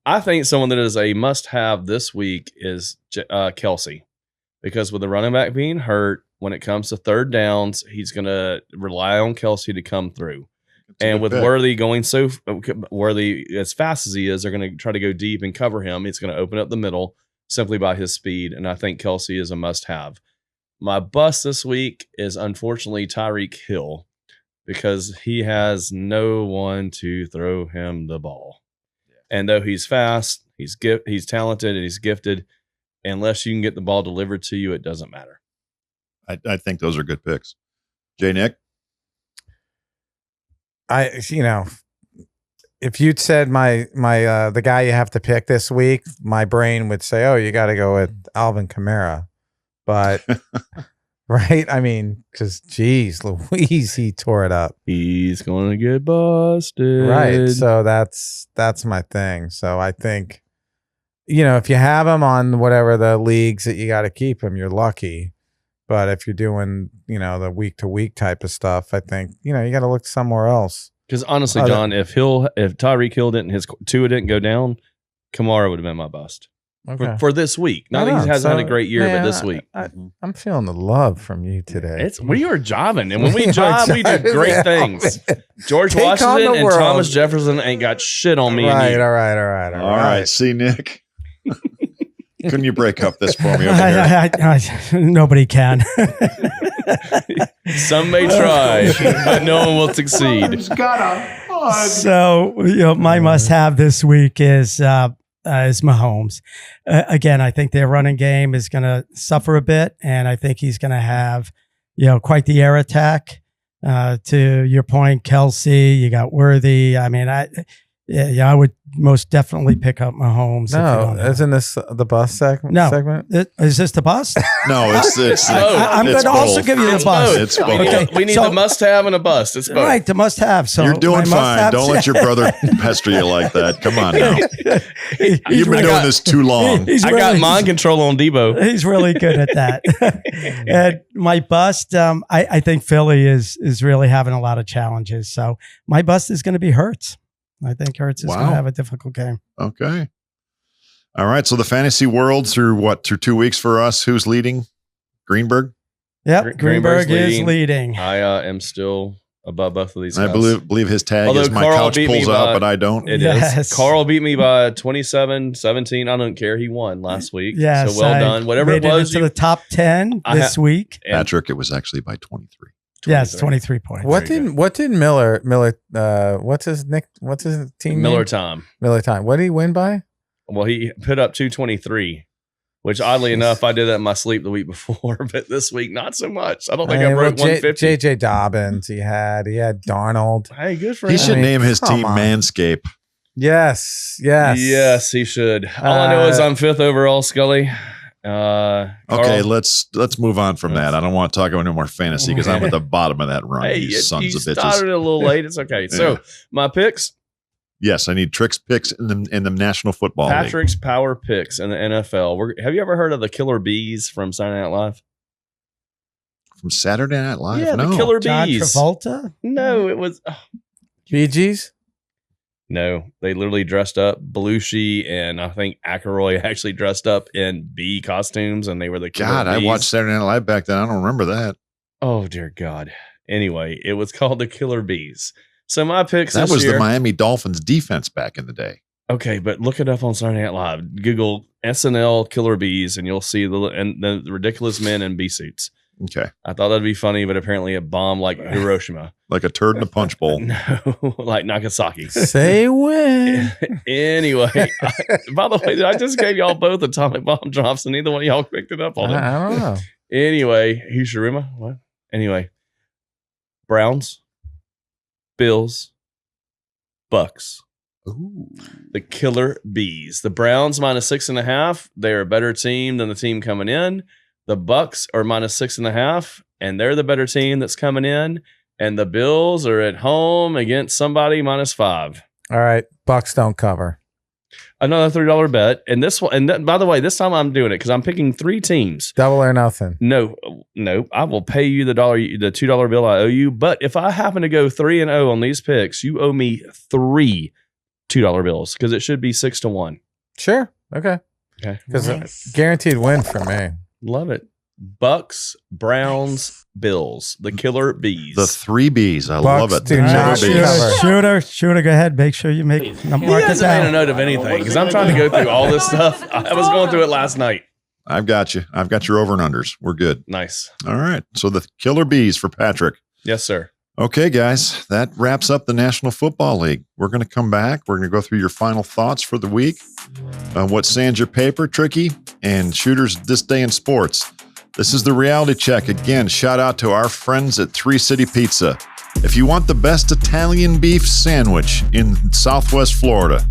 [SPEAKER 4] I think someone that is a must-have this week is Kelsey, because with the running back being hurt, when it comes to third downs, he's going to rely on Kelsey to come through. And with Worthy going Worthy as fast as he is, they're going to try to go deep and cover him. It's going to open up the middle simply by his speed. And I think Kelsey is a must-have. My bust this week is unfortunately Tyreek Hill, because he has no one to throw him the ball. And though he's fast, he's talented, and he's gifted, unless you can get the ball delivered to you, it doesn't matter.
[SPEAKER 2] I think those are good picks. J. Nick?
[SPEAKER 3] If you'd said the guy you have to pick this week, my brain would say, oh, you got to go with Alvin Kamara. But, right? I mean, because, geez, Louise, he tore it up.
[SPEAKER 4] He's going to get busted.
[SPEAKER 3] Right. So that's my thing. So I think, if you have him on whatever the leagues that you got to keep him, you're lucky. But if you're doing, the week-to-week type of stuff, I think, you got to look somewhere else.
[SPEAKER 4] Because honestly, John, if Tyreek Hill his Tua didn't go down, Kamara would have been my bust.
[SPEAKER 3] Okay.
[SPEAKER 4] For this week. Not that he hasn't had a great year, but this week.
[SPEAKER 3] I'm feeling the love from you today.
[SPEAKER 4] We are jiving, and when we jive, we do great things. George Washington and Thomas Jefferson ain't got shit on me.
[SPEAKER 3] All
[SPEAKER 4] and you.
[SPEAKER 2] All right. See, Nick. Couldn't you break up this for me?
[SPEAKER 5] Nobody can.
[SPEAKER 2] Some may try, but no one will succeed.
[SPEAKER 5] So, my must-have this week is Mahomes. Again, I think their running game is going to suffer a bit, and I think he's going to have, quite the air attack. To your point, Kelsey, you got Worthy. I mean, I would most definitely pick up Mahomes.
[SPEAKER 3] No, isn't this the bus segment?
[SPEAKER 5] No,
[SPEAKER 3] segment?
[SPEAKER 5] Is this the bus?
[SPEAKER 2] No, it's
[SPEAKER 5] I'm going to also give you the bus.
[SPEAKER 2] It's both.
[SPEAKER 5] Okay,
[SPEAKER 4] we need the must-have and a bust. It's both.
[SPEAKER 5] Right, the must-have. So
[SPEAKER 2] you're doing fine. Don't let your brother pester you like that. Come on now. You've been doing this too long.
[SPEAKER 4] I got mind control on Debo.
[SPEAKER 5] He's really good at that. And my bust, I think Philly is really having a lot of challenges. So my bust is going to be Hurts. I think Hurts is going to have a difficult game.
[SPEAKER 2] Okay. All right. So the fantasy world through 2 weeks for us. Who's leading? Greenberg?
[SPEAKER 5] Yep. Greenberg is leading.
[SPEAKER 4] I am still above both of these guys.
[SPEAKER 2] I believe his tag is my couch pulls out, but I don't.
[SPEAKER 4] It is. Carl beat me by 27-17. I don't care. He won last week.
[SPEAKER 5] Yes,
[SPEAKER 4] so well done. Whatever it was.
[SPEAKER 5] To the top 10 this week.
[SPEAKER 2] Patrick, it was actually by 23.
[SPEAKER 5] Yes, 23 points.
[SPEAKER 3] What did Miller what's his team
[SPEAKER 4] Miller
[SPEAKER 3] name?
[SPEAKER 4] Time.
[SPEAKER 3] Miller Time. What did he win by?
[SPEAKER 4] Well, he put up 223, which oddly enough, I did that in my sleep the week before, but this week not so much. I don't think I broke 150.
[SPEAKER 3] JJ Dobbins, he had Darnold.
[SPEAKER 4] Hey, good for him.
[SPEAKER 2] He should name his team Manscape.
[SPEAKER 3] Yes.
[SPEAKER 4] Yes, he should. All I know is I'm 5th overall, Scully.
[SPEAKER 2] Okay, let's move on from that. I don't want to talk about no more fantasy because I'm at the bottom of that run.
[SPEAKER 4] Hey,
[SPEAKER 2] you sons
[SPEAKER 4] you
[SPEAKER 2] of bitches.
[SPEAKER 4] started a little late. It's okay. So my picks.
[SPEAKER 2] Yes, I need Trick's picks in the National Football League.
[SPEAKER 4] Patrick's power picks in the NFL. Have you ever heard of the Killer Bees from Saturday Night Live?
[SPEAKER 2] From Saturday Night Live?
[SPEAKER 4] Yeah,
[SPEAKER 2] no.
[SPEAKER 4] the Killer
[SPEAKER 5] John
[SPEAKER 4] Bees.
[SPEAKER 5] Travolta?
[SPEAKER 4] No, it was.
[SPEAKER 3] Bee Gees?
[SPEAKER 4] No, they literally dressed up. Belushi and I think Aykroyd actually dressed up in bee costumes, and they were the Killer
[SPEAKER 2] God, I
[SPEAKER 4] Bees.
[SPEAKER 2] watched Saturday Night Live back then. I don't remember that.
[SPEAKER 4] Oh, dear God. Anyway, it was called the Killer Bees. So my picks
[SPEAKER 2] That
[SPEAKER 4] this
[SPEAKER 2] was
[SPEAKER 4] year,
[SPEAKER 2] the Miami Dolphins defense back in the day.
[SPEAKER 4] Okay, but look it up on Saturday Night Live. Google SNL Killer Bees, and you'll see the ridiculous men in bee suits.
[SPEAKER 2] Okay.
[SPEAKER 4] I thought that'd be funny, but apparently it bombed like Hiroshima.
[SPEAKER 2] Like a turd in a punch bowl.
[SPEAKER 4] No, like Nagasaki.
[SPEAKER 3] Say when.
[SPEAKER 4] Anyway, by the way, I just gave y'all both atomic bomb drops, and neither one of y'all picked it up on it.
[SPEAKER 3] I don't know.
[SPEAKER 4] Anyway, Hiroshima. What? Anyway, Browns, Bills, Bucks.
[SPEAKER 2] Ooh.
[SPEAKER 4] The Killer Bees. The Browns -6.5. They're a better team than the team coming in. The Bucks are -6.5, and they're the better team that's coming in. And the Bills are at home against somebody -5.
[SPEAKER 3] All right. Bucks don't cover.
[SPEAKER 4] Another $3 bet. And this one, and by the way, this time I'm doing it because I'm picking 3 teams.
[SPEAKER 3] Double or nothing.
[SPEAKER 4] No, I will pay you the $2 bill I owe you. But if I happen to go 3-0 on these picks, you owe me 3 $2 bills because it should be 6-1.
[SPEAKER 3] Sure. Okay. Because guaranteed win for me.
[SPEAKER 4] Love it. Bucks, Browns, Bills, the Killer Bees.
[SPEAKER 2] The 3 Bs. I
[SPEAKER 3] Bucks
[SPEAKER 2] love it.
[SPEAKER 3] do not cover.
[SPEAKER 5] Shooter, go ahead. Make sure you make
[SPEAKER 4] He hasn't made a note of anything because I'm trying to go through all this stuff. I was going through it last night.
[SPEAKER 2] I've got you. I've got your over and unders. We're good.
[SPEAKER 4] Nice.
[SPEAKER 2] All right. So the Killer Bees for Patrick.
[SPEAKER 4] Yes, sir.
[SPEAKER 2] Okay, guys, that wraps up the National Football League. We're going to come back. We're going to go through your final thoughts for the week, what sands your paper, Tricky, and shooters this day in sports. This is the reality check. Again, shout out to our friends at 3 City Pizza. If you want the best Italian beef sandwich in Southwest Florida,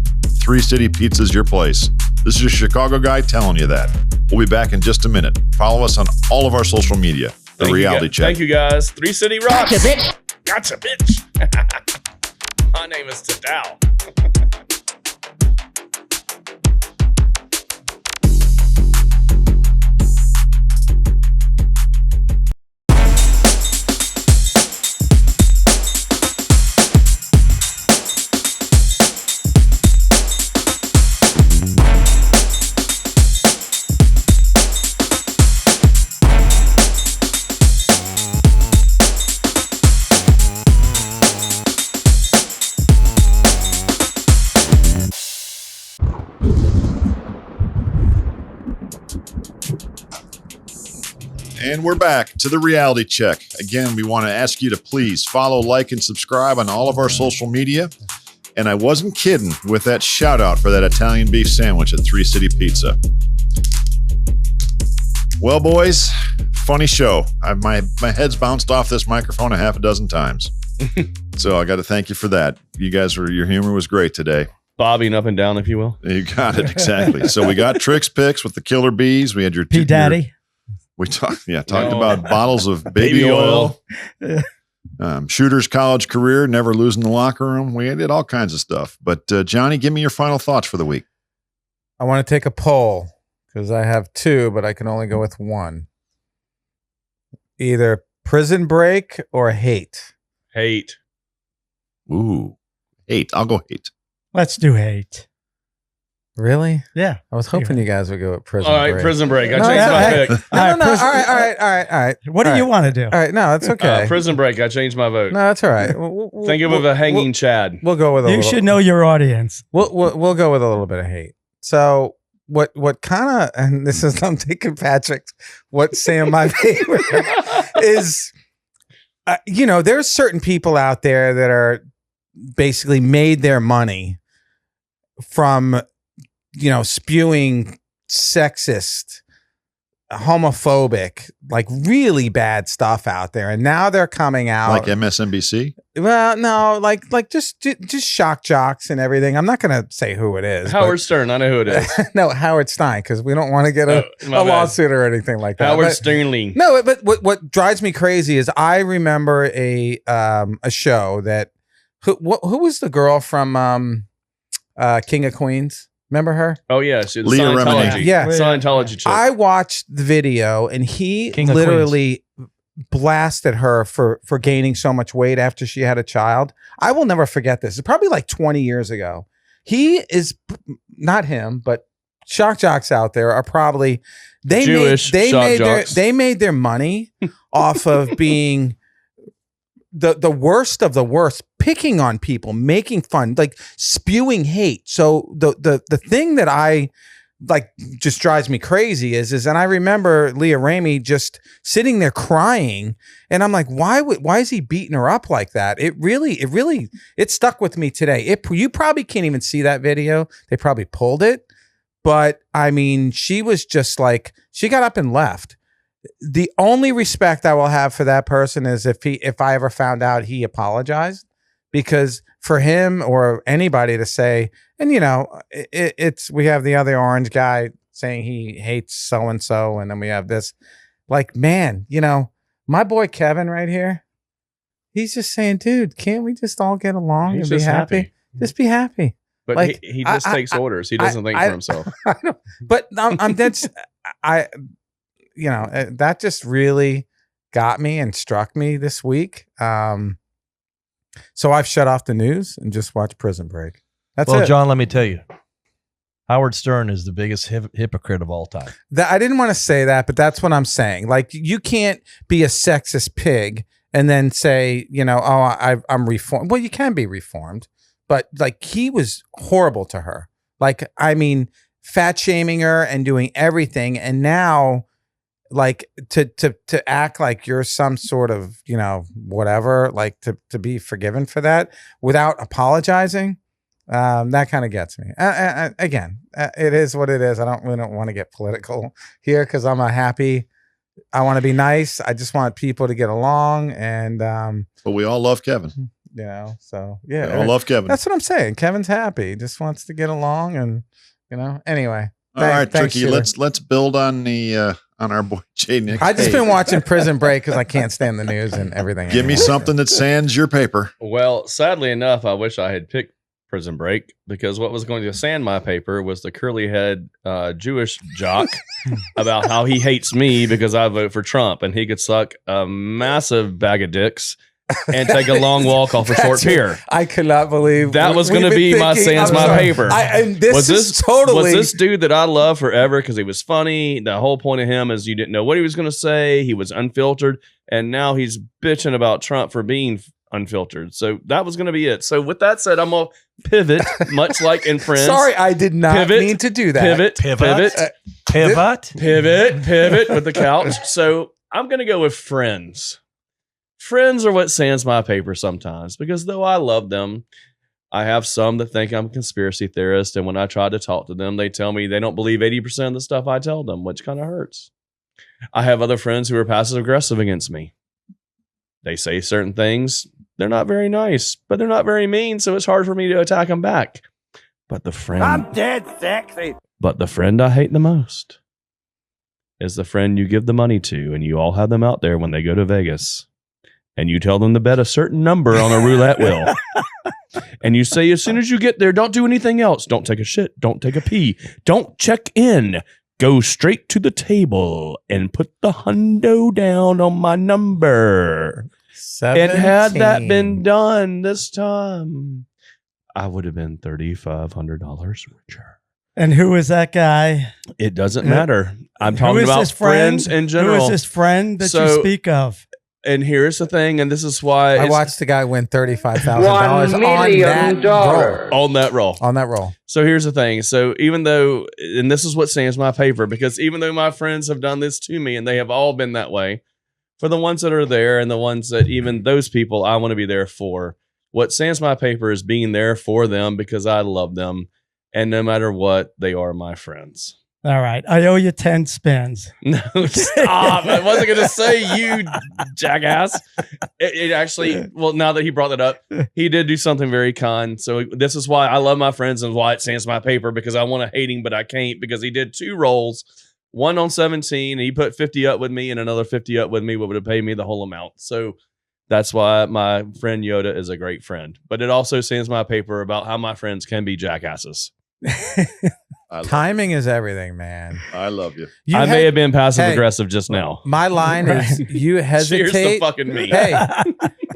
[SPEAKER 2] 3 City Pizza is your place. This is your Chicago guy telling you that. We'll be back in just a minute. Follow us on all of our social media. The reality check.
[SPEAKER 4] Thank you, guys. 3 City Rocks.
[SPEAKER 7] Gotcha, bitch.
[SPEAKER 4] Gotcha, bitch. My name is Tadao.
[SPEAKER 2] And we're back to the reality check. Again, we want to ask you to please follow, like, and subscribe on all of our social media. And I wasn't kidding with that shout out for that Italian beef sandwich at 3 City Pizza. Well, boys, funny show. My head's bounced off this microphone a half a dozen times. So I got to thank you for that. You guys your humor was great today.
[SPEAKER 4] Bobbing up and down, if you will.
[SPEAKER 2] You got it, exactly. So we got Trick's picks with the Killer Bees. We had your
[SPEAKER 5] P Daddy.
[SPEAKER 2] We talked about bottles of baby oil. Shooter's college career, never losing the locker room. We did all kinds of stuff. But Johnny, give me your final thoughts for the week.
[SPEAKER 3] I want to take a poll because I have 2, but I can only go with 1. Either Prison Break or Hate.
[SPEAKER 4] Hate.
[SPEAKER 2] Ooh, hate. I'll go hate.
[SPEAKER 5] Let's do hate.
[SPEAKER 3] Really?
[SPEAKER 5] Yeah.
[SPEAKER 3] I was hoping you guys would go with Prison
[SPEAKER 4] All right,
[SPEAKER 3] Break.
[SPEAKER 4] Prison Break. I
[SPEAKER 3] No,
[SPEAKER 4] changed
[SPEAKER 3] yeah,
[SPEAKER 4] my
[SPEAKER 3] hey.
[SPEAKER 4] pick.
[SPEAKER 3] No. All right.
[SPEAKER 5] What do you want to do?
[SPEAKER 3] All right, no, it's okay.
[SPEAKER 4] Prison Break. I changed my vote.
[SPEAKER 3] No, that's all right.
[SPEAKER 4] Think of a hanging Chad.
[SPEAKER 3] We'll go with a
[SPEAKER 5] You
[SPEAKER 3] little.
[SPEAKER 5] should know your audience.
[SPEAKER 3] We'll go with a little bit of hate. So what kind of, and this is, I'm taking Patrick's, what's saying my favorite is, there's certain people out there that are basically made their money from, spewing sexist homophobic, like really bad stuff out there, and now they're coming out
[SPEAKER 2] like MSNBC.
[SPEAKER 3] Well, no, like just shock jocks and everything. I'm not gonna say who it is.
[SPEAKER 4] Howard Stern, I know who it is.
[SPEAKER 3] No, Howard Stein, because we don't want to get a lawsuit or anything like that.
[SPEAKER 4] Howard Sternling.
[SPEAKER 3] No, but what drives me crazy is I remember a show that who was the girl from King of Queens? Remember her?
[SPEAKER 4] Oh yeah, she was
[SPEAKER 2] Leah
[SPEAKER 4] Scientology.
[SPEAKER 2] Remini.
[SPEAKER 3] Yeah.
[SPEAKER 4] Scientology chick.
[SPEAKER 3] I watched the video, and he
[SPEAKER 6] King of
[SPEAKER 3] literally blasted her for gaining so much weight after she had a child. I will never forget this. It's probably like 20 years ago. He is not him, but shock jocks out there are probably they made their money off of being the worst of the worst, picking on people, making fun, like spewing hate. So the thing that I like just drives me crazy is and I remember Leah Remini just sitting there crying, and I'm like, why is he beating her up like that? It stuck with me today. You probably can't even see that video. They probably pulled it, but I mean, she was just like, she got up and left. The only respect I will have for that person is if I ever found out he apologized, because for him or anybody to say, and you know, it's we have the other orange guy saying he hates so and so, and then we have this, like, man, you know, my boy Kevin right here, he's just saying, dude, can't we just all get along and be happy? Just be happy.
[SPEAKER 4] But
[SPEAKER 3] like,
[SPEAKER 4] he just takes orders. He doesn't think for himself.
[SPEAKER 3] I know, but I'm dead. You know, that just really got me and struck me this week. So I've shut off the news and just watched Prison Break. That's it.
[SPEAKER 6] John, let me tell you, Howard Stern is the biggest hypocrite of all time.
[SPEAKER 3] I didn't want to say that, but that's what I'm saying. Like, you can't be a sexist pig and then say, you know, oh, I'm reformed. Well, you can be reformed, but like, he was horrible to her. Like, I mean, fat shaming her and doing everything, and now, like, to act like you're some sort of, you know, whatever, like to be forgiven for that without apologizing, that kind of gets me. Again, it is what it is. We don't want to get political here, because I want to be nice. I just want people to get along, and
[SPEAKER 2] but we all love Kevin.
[SPEAKER 3] You know, so yeah,
[SPEAKER 2] we all love Kevin.
[SPEAKER 3] That's what I'm saying. Kevin's happy. He just wants to get along, and you know. Anyway,
[SPEAKER 2] all right, Tricky. Let's build on the on our boy Jay Nick.
[SPEAKER 3] I just been watching Prison Break because I can't stand the news and everything.
[SPEAKER 2] Give me something that sands your paper.
[SPEAKER 4] Well, sadly enough, I wish I had picked Prison Break, because what was going to sand my paper was the curly head Jewish jock about how he hates me because I vote for Trump, and he could suck a massive bag of dicks and take a long walk off a short pier.
[SPEAKER 3] I could not believe
[SPEAKER 4] that was going to be my sands my paper. Was this dude that I love forever because he was funny? The whole point of him is you didn't know what he was going to say. He was unfiltered, and now he's bitching about Trump for being unfiltered. So that was going to be it. So with that said, I'm going to pivot, much like in Friends.
[SPEAKER 3] Sorry, I did not mean to do that.
[SPEAKER 4] Pivot with the couch. So I'm going to go with Friends. Friends are what sands my paper sometimes, because though I love them, I have some that think I'm a conspiracy theorist, and when I try to talk to them, they tell me they don't believe 80% of the stuff I tell them, which kind of hurts. I have other friends who are passive aggressive against me. They say certain things. They're not very nice, but they're not very mean, so it's hard for me to attack them back. But the friend I'm dead sexy. But the friend I hate the most is the friend you give the money to, and you all have them out there when they go to Vegas. And you tell them to bet a certain number on a roulette wheel. And you say, as soon as you get there, don't do anything else. Don't take a shit. Don't take a pee. Don't check in. Go straight to the table and put the hundo down on my number. 17. And had that been done this time, I would have been $3,500 richer.
[SPEAKER 5] And who is that guy?
[SPEAKER 4] It doesn't matter. I'm talking about friends in general.
[SPEAKER 5] Who is this friend that you speak of?
[SPEAKER 4] And here's the thing, and this is why
[SPEAKER 3] I watched the guy win $35,000
[SPEAKER 4] on that roll.
[SPEAKER 3] On that roll.
[SPEAKER 4] So here's the thing. So even though, and this is what sands my paper, because even though my friends have done this to me, and they have all been that way, for the ones that are there and the ones that even those people I want to be there for, what sands my paper is being there for them because I love them, and no matter what, they are my friends.
[SPEAKER 5] All right. I owe you 10 spins.
[SPEAKER 4] No, stop. I wasn't going to say you, jackass. It actually, well, now that he brought that up, he did do something very kind. So this is why I love my friends and why it stands my paper, because I want to hate him, but I can't, because he did 2 rolls, one on 17, and he put 50 up with me and another 50 up with me, what would have paid me the whole amount. So that's why my friend Yoda is a great friend. But it also stands my paper about how my friends can be jackasses.
[SPEAKER 3] Timing is everything, man.
[SPEAKER 2] I love you.
[SPEAKER 4] I may have been passive aggressive just now.
[SPEAKER 3] My line is: you hesitate.
[SPEAKER 4] Cheers to fucking me.
[SPEAKER 3] Hey,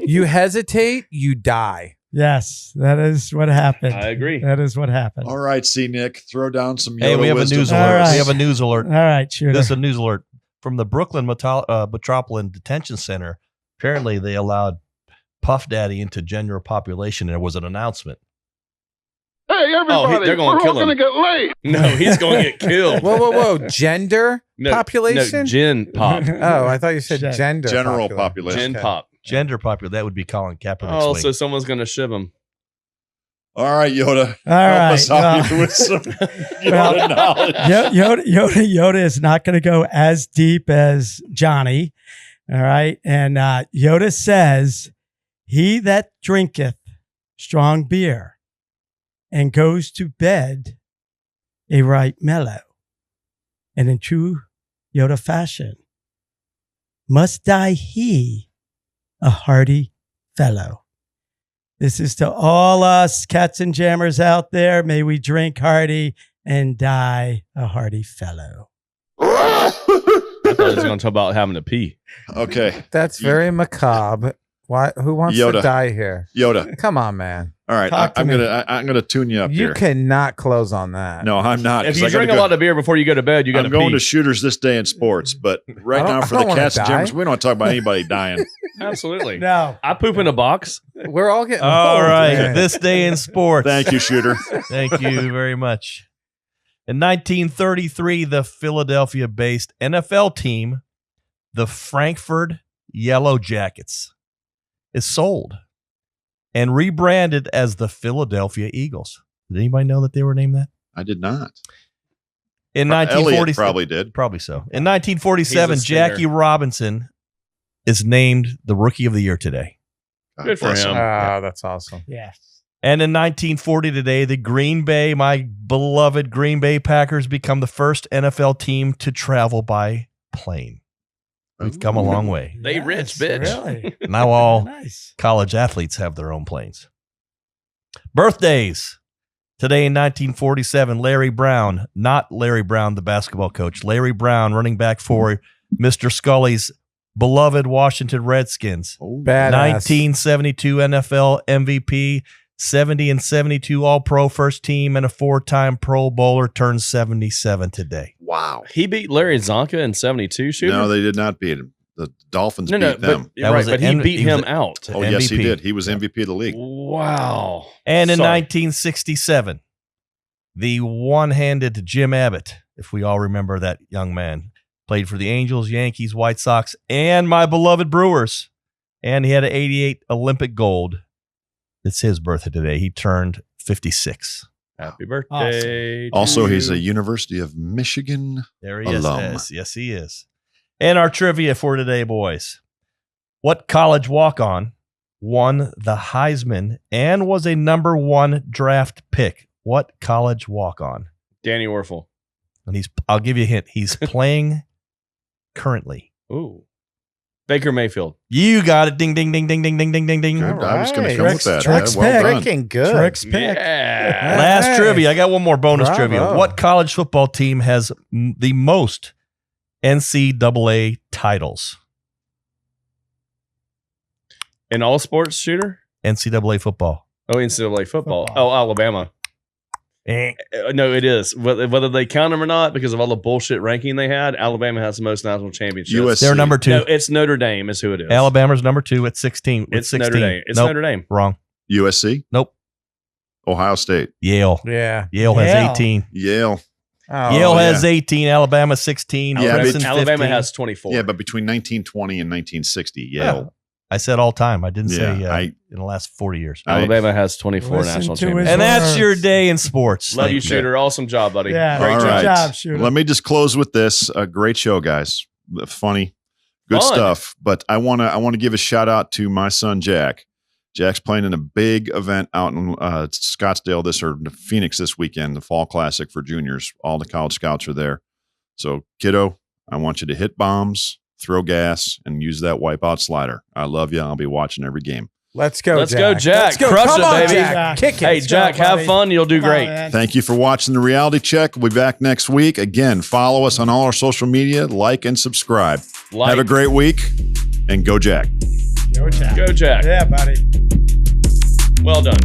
[SPEAKER 3] you hesitate, you die.
[SPEAKER 5] Yes, that is what happened.
[SPEAKER 4] I agree.
[SPEAKER 5] That is what happened.
[SPEAKER 2] All right, C. Nick, throw down some Yoda
[SPEAKER 6] Hey, we have
[SPEAKER 2] wisdom.
[SPEAKER 6] a news
[SPEAKER 5] All
[SPEAKER 6] alert.
[SPEAKER 5] right.
[SPEAKER 6] We have a news alert.
[SPEAKER 5] All right, shooter.
[SPEAKER 6] This is a news alert from the Brooklyn Metropolitan Detention Center. Apparently, they allowed Puff Daddy into general population. There was an announcement.
[SPEAKER 8] Hey, everybody,
[SPEAKER 4] they're gonna
[SPEAKER 8] we're
[SPEAKER 4] kill
[SPEAKER 8] all going to
[SPEAKER 4] him.
[SPEAKER 8] get laid.
[SPEAKER 4] No, he's going to get killed.
[SPEAKER 3] Whoa. Gender population?
[SPEAKER 4] No, Gen Pop.
[SPEAKER 3] Oh, I thought you said gender.
[SPEAKER 2] General
[SPEAKER 3] population.
[SPEAKER 2] population.
[SPEAKER 4] Gen Pop.
[SPEAKER 6] Gender population. That would be Colin Kaepernick's
[SPEAKER 4] Oh,
[SPEAKER 6] wing.
[SPEAKER 4] so someone's going to shiv him.
[SPEAKER 2] All right, Yoda.
[SPEAKER 5] All right.
[SPEAKER 2] Help us out with some Yoda knowledge.
[SPEAKER 5] Yoda is not going to go as deep as Johnny. All right. And Yoda says, he that drinketh strong beer and goes to bed a right mellow, and in true Yoda fashion, must die he a hearty fellow. This is to all us cats and jammers out there. May we drink hearty and die a hearty fellow.
[SPEAKER 4] I thought he was going to talk about having to pee.
[SPEAKER 2] Okay.
[SPEAKER 3] That's very macabre. Why? Who wants
[SPEAKER 2] Yoda.
[SPEAKER 3] to die here?
[SPEAKER 2] Yoda.
[SPEAKER 3] Come on, man.
[SPEAKER 2] All right,
[SPEAKER 5] Talk to
[SPEAKER 2] I'm
[SPEAKER 5] me.
[SPEAKER 2] gonna tune you up
[SPEAKER 3] You
[SPEAKER 2] here.
[SPEAKER 3] cannot close on that.
[SPEAKER 2] No, I'm not.
[SPEAKER 4] If
[SPEAKER 2] 'cause
[SPEAKER 4] you
[SPEAKER 2] I gotta
[SPEAKER 4] drink a
[SPEAKER 2] go-
[SPEAKER 4] lot of beer before you go to bed, you got to
[SPEAKER 2] I'm
[SPEAKER 4] pee.
[SPEAKER 2] going to shooters this day in sports, but right
[SPEAKER 3] I don't-
[SPEAKER 2] now for
[SPEAKER 3] I
[SPEAKER 2] the
[SPEAKER 3] don't wanna
[SPEAKER 2] cats and
[SPEAKER 3] die.
[SPEAKER 2] jammers, we don't talk about anybody dying.
[SPEAKER 4] Absolutely.
[SPEAKER 5] No.
[SPEAKER 4] I poop in a box.
[SPEAKER 3] We're all getting
[SPEAKER 6] All
[SPEAKER 3] old,
[SPEAKER 6] right.
[SPEAKER 3] man.
[SPEAKER 6] This day in sports.
[SPEAKER 2] Thank you, shooter.
[SPEAKER 6] Thank you very much. In 1933, the Philadelphia-based NFL team, the Frankfurt Yellow Jackets, is sold and rebranded as the Philadelphia Eagles. Did anybody know that they were named that?
[SPEAKER 2] I did not.
[SPEAKER 6] In
[SPEAKER 2] Elliot
[SPEAKER 6] 1947,
[SPEAKER 2] probably did.
[SPEAKER 6] probably so. In 1947,
[SPEAKER 4] He's a stinger.
[SPEAKER 6] Jackie Robinson is named the Rookie of the Year today.
[SPEAKER 2] God
[SPEAKER 4] Good for
[SPEAKER 2] bless
[SPEAKER 4] him.
[SPEAKER 3] Oh, that's awesome.
[SPEAKER 5] Yes.
[SPEAKER 6] And in 1940 today, the Green Bay, my beloved Green Bay Packers, become the first NFL team to travel by plane. We've come a long way.
[SPEAKER 4] They rich, bitch.
[SPEAKER 5] Really?
[SPEAKER 6] Now all
[SPEAKER 5] Nice.
[SPEAKER 6] college athletes have their own planes. Birthdays. Today in 1947, Larry Brown, not Larry Brown, the basketball coach, Larry Brown, running back for Mr. Scully's beloved Washington Redskins.
[SPEAKER 3] Badass.
[SPEAKER 6] 1972 NFL MVP, 70 and 72 All-Pro first team, and a 4-time Pro Bowler, turns 77 today.
[SPEAKER 2] Wow.
[SPEAKER 4] He beat Larry Zonka in 72, shooter?
[SPEAKER 2] No, they did not beat him. The Dolphins
[SPEAKER 4] no,
[SPEAKER 2] beat them.
[SPEAKER 4] but,
[SPEAKER 6] That
[SPEAKER 4] right,
[SPEAKER 6] was
[SPEAKER 4] but
[SPEAKER 6] an
[SPEAKER 4] he beat
[SPEAKER 6] he was
[SPEAKER 4] him
[SPEAKER 6] a-
[SPEAKER 4] out.
[SPEAKER 2] Oh, yes, he
[SPEAKER 6] MVP.
[SPEAKER 2] did. He was MVP of the league.
[SPEAKER 4] Wow.
[SPEAKER 6] And in
[SPEAKER 4] Sorry.
[SPEAKER 6] 1967, the one-handed Jim Abbott, if we all remember that young man, played for the Angels, Yankees, White Sox, and my beloved Brewers. And he had an 88 Olympic gold. It's his birthday today. He turned 56.
[SPEAKER 4] Happy birthday. to
[SPEAKER 2] Also,
[SPEAKER 4] you.
[SPEAKER 2] he's a University of Michigan.
[SPEAKER 6] There he is.
[SPEAKER 2] Alum.
[SPEAKER 6] Yes, he is. And our trivia for today, boys. What college walk-on won the Heisman and was a number 1 draft pick? What college walk-on?
[SPEAKER 4] Danny Werfel.
[SPEAKER 6] And I'll give you a hint. He's playing currently.
[SPEAKER 4] Ooh. Baker Mayfield.
[SPEAKER 6] You got it. Ding, ding, ding, ding, ding, ding, ding, ding, ding.
[SPEAKER 2] Good. I was going to
[SPEAKER 3] right.
[SPEAKER 2] come with that.
[SPEAKER 5] Trick's
[SPEAKER 2] Well
[SPEAKER 5] pick.
[SPEAKER 2] done.
[SPEAKER 3] Freaking good.
[SPEAKER 5] Trick's pick.
[SPEAKER 4] Yeah.
[SPEAKER 6] Last
[SPEAKER 3] Hey.
[SPEAKER 6] trivia. I got one more bonus
[SPEAKER 3] Bravo.
[SPEAKER 6] trivia. What college football team has the most NCAA titles?
[SPEAKER 4] In all sports, shooter?
[SPEAKER 6] NCAA football.
[SPEAKER 4] Oh, NCAA football.
[SPEAKER 5] Football.
[SPEAKER 4] Oh, Alabama. No, it is. Whether they count them or not, because of all the bullshit ranking they had, Alabama has the most national championships.
[SPEAKER 2] USC.
[SPEAKER 6] They're number 2.
[SPEAKER 4] No, it's Notre Dame is who it is.
[SPEAKER 6] Alabama's number 2 at 16. with
[SPEAKER 4] It's
[SPEAKER 6] 16.
[SPEAKER 4] Notre Dame. It's
[SPEAKER 6] Nope.
[SPEAKER 4] Notre Dame.
[SPEAKER 6] Wrong.
[SPEAKER 2] USC.
[SPEAKER 6] Nope.
[SPEAKER 2] Ohio State.
[SPEAKER 6] Yale.
[SPEAKER 3] Yeah.
[SPEAKER 6] Yale has
[SPEAKER 5] Yale.
[SPEAKER 6] 18.
[SPEAKER 2] Yale.
[SPEAKER 3] Oh,
[SPEAKER 6] Yale has
[SPEAKER 2] yeah.
[SPEAKER 6] 18. Alabama 16.
[SPEAKER 2] Yeah,
[SPEAKER 6] Clemson
[SPEAKER 4] Alabama
[SPEAKER 6] 15.
[SPEAKER 4] has 24.
[SPEAKER 2] Yeah, but between 1920 and 1960, Yale.
[SPEAKER 6] I said all time. I didn't say
[SPEAKER 2] I-
[SPEAKER 6] in the last 40 years.
[SPEAKER 4] Alabama has 24
[SPEAKER 5] Listen
[SPEAKER 4] national
[SPEAKER 5] to his
[SPEAKER 4] championships.
[SPEAKER 6] And that's
[SPEAKER 5] words.
[SPEAKER 6] your day in sports.
[SPEAKER 4] Love
[SPEAKER 6] Thank
[SPEAKER 4] you, Shooter. Awesome job, buddy.
[SPEAKER 5] Yeah,
[SPEAKER 4] Great
[SPEAKER 2] All
[SPEAKER 4] job.
[SPEAKER 2] right.
[SPEAKER 5] job, Shooter.
[SPEAKER 2] Let me just close with this. A great show, guys. Funny, good
[SPEAKER 4] Fun.
[SPEAKER 2] stuff. But I want to give a shout out to my son Jack. Jack's playing in a big event out in Scottsdale Phoenix this weekend, the Fall Classic for juniors. All the college scouts are there. So, kiddo, I want you to hit bombs, throw gas, and use that wipeout slider. I love you. I'll be watching every game.
[SPEAKER 3] Let's go,
[SPEAKER 4] Let's
[SPEAKER 3] Jack.
[SPEAKER 4] go, Jack.
[SPEAKER 3] Let's go.
[SPEAKER 4] Crush
[SPEAKER 3] Come
[SPEAKER 4] it,
[SPEAKER 3] on,
[SPEAKER 4] baby.
[SPEAKER 3] Jack. Kick it.
[SPEAKER 4] Hey, Jack, have
[SPEAKER 5] buddy.
[SPEAKER 4] fun. You'll do
[SPEAKER 5] Come on,
[SPEAKER 4] great.
[SPEAKER 5] man.
[SPEAKER 2] Thank you for watching the Reality Check. We'll be back next week. Again, follow us on all our social media, like and subscribe.
[SPEAKER 4] Like.
[SPEAKER 2] Have a great week, and go Jack.
[SPEAKER 5] Go, Jack.
[SPEAKER 4] Go, Jack.
[SPEAKER 5] Yeah, buddy.
[SPEAKER 4] Well done.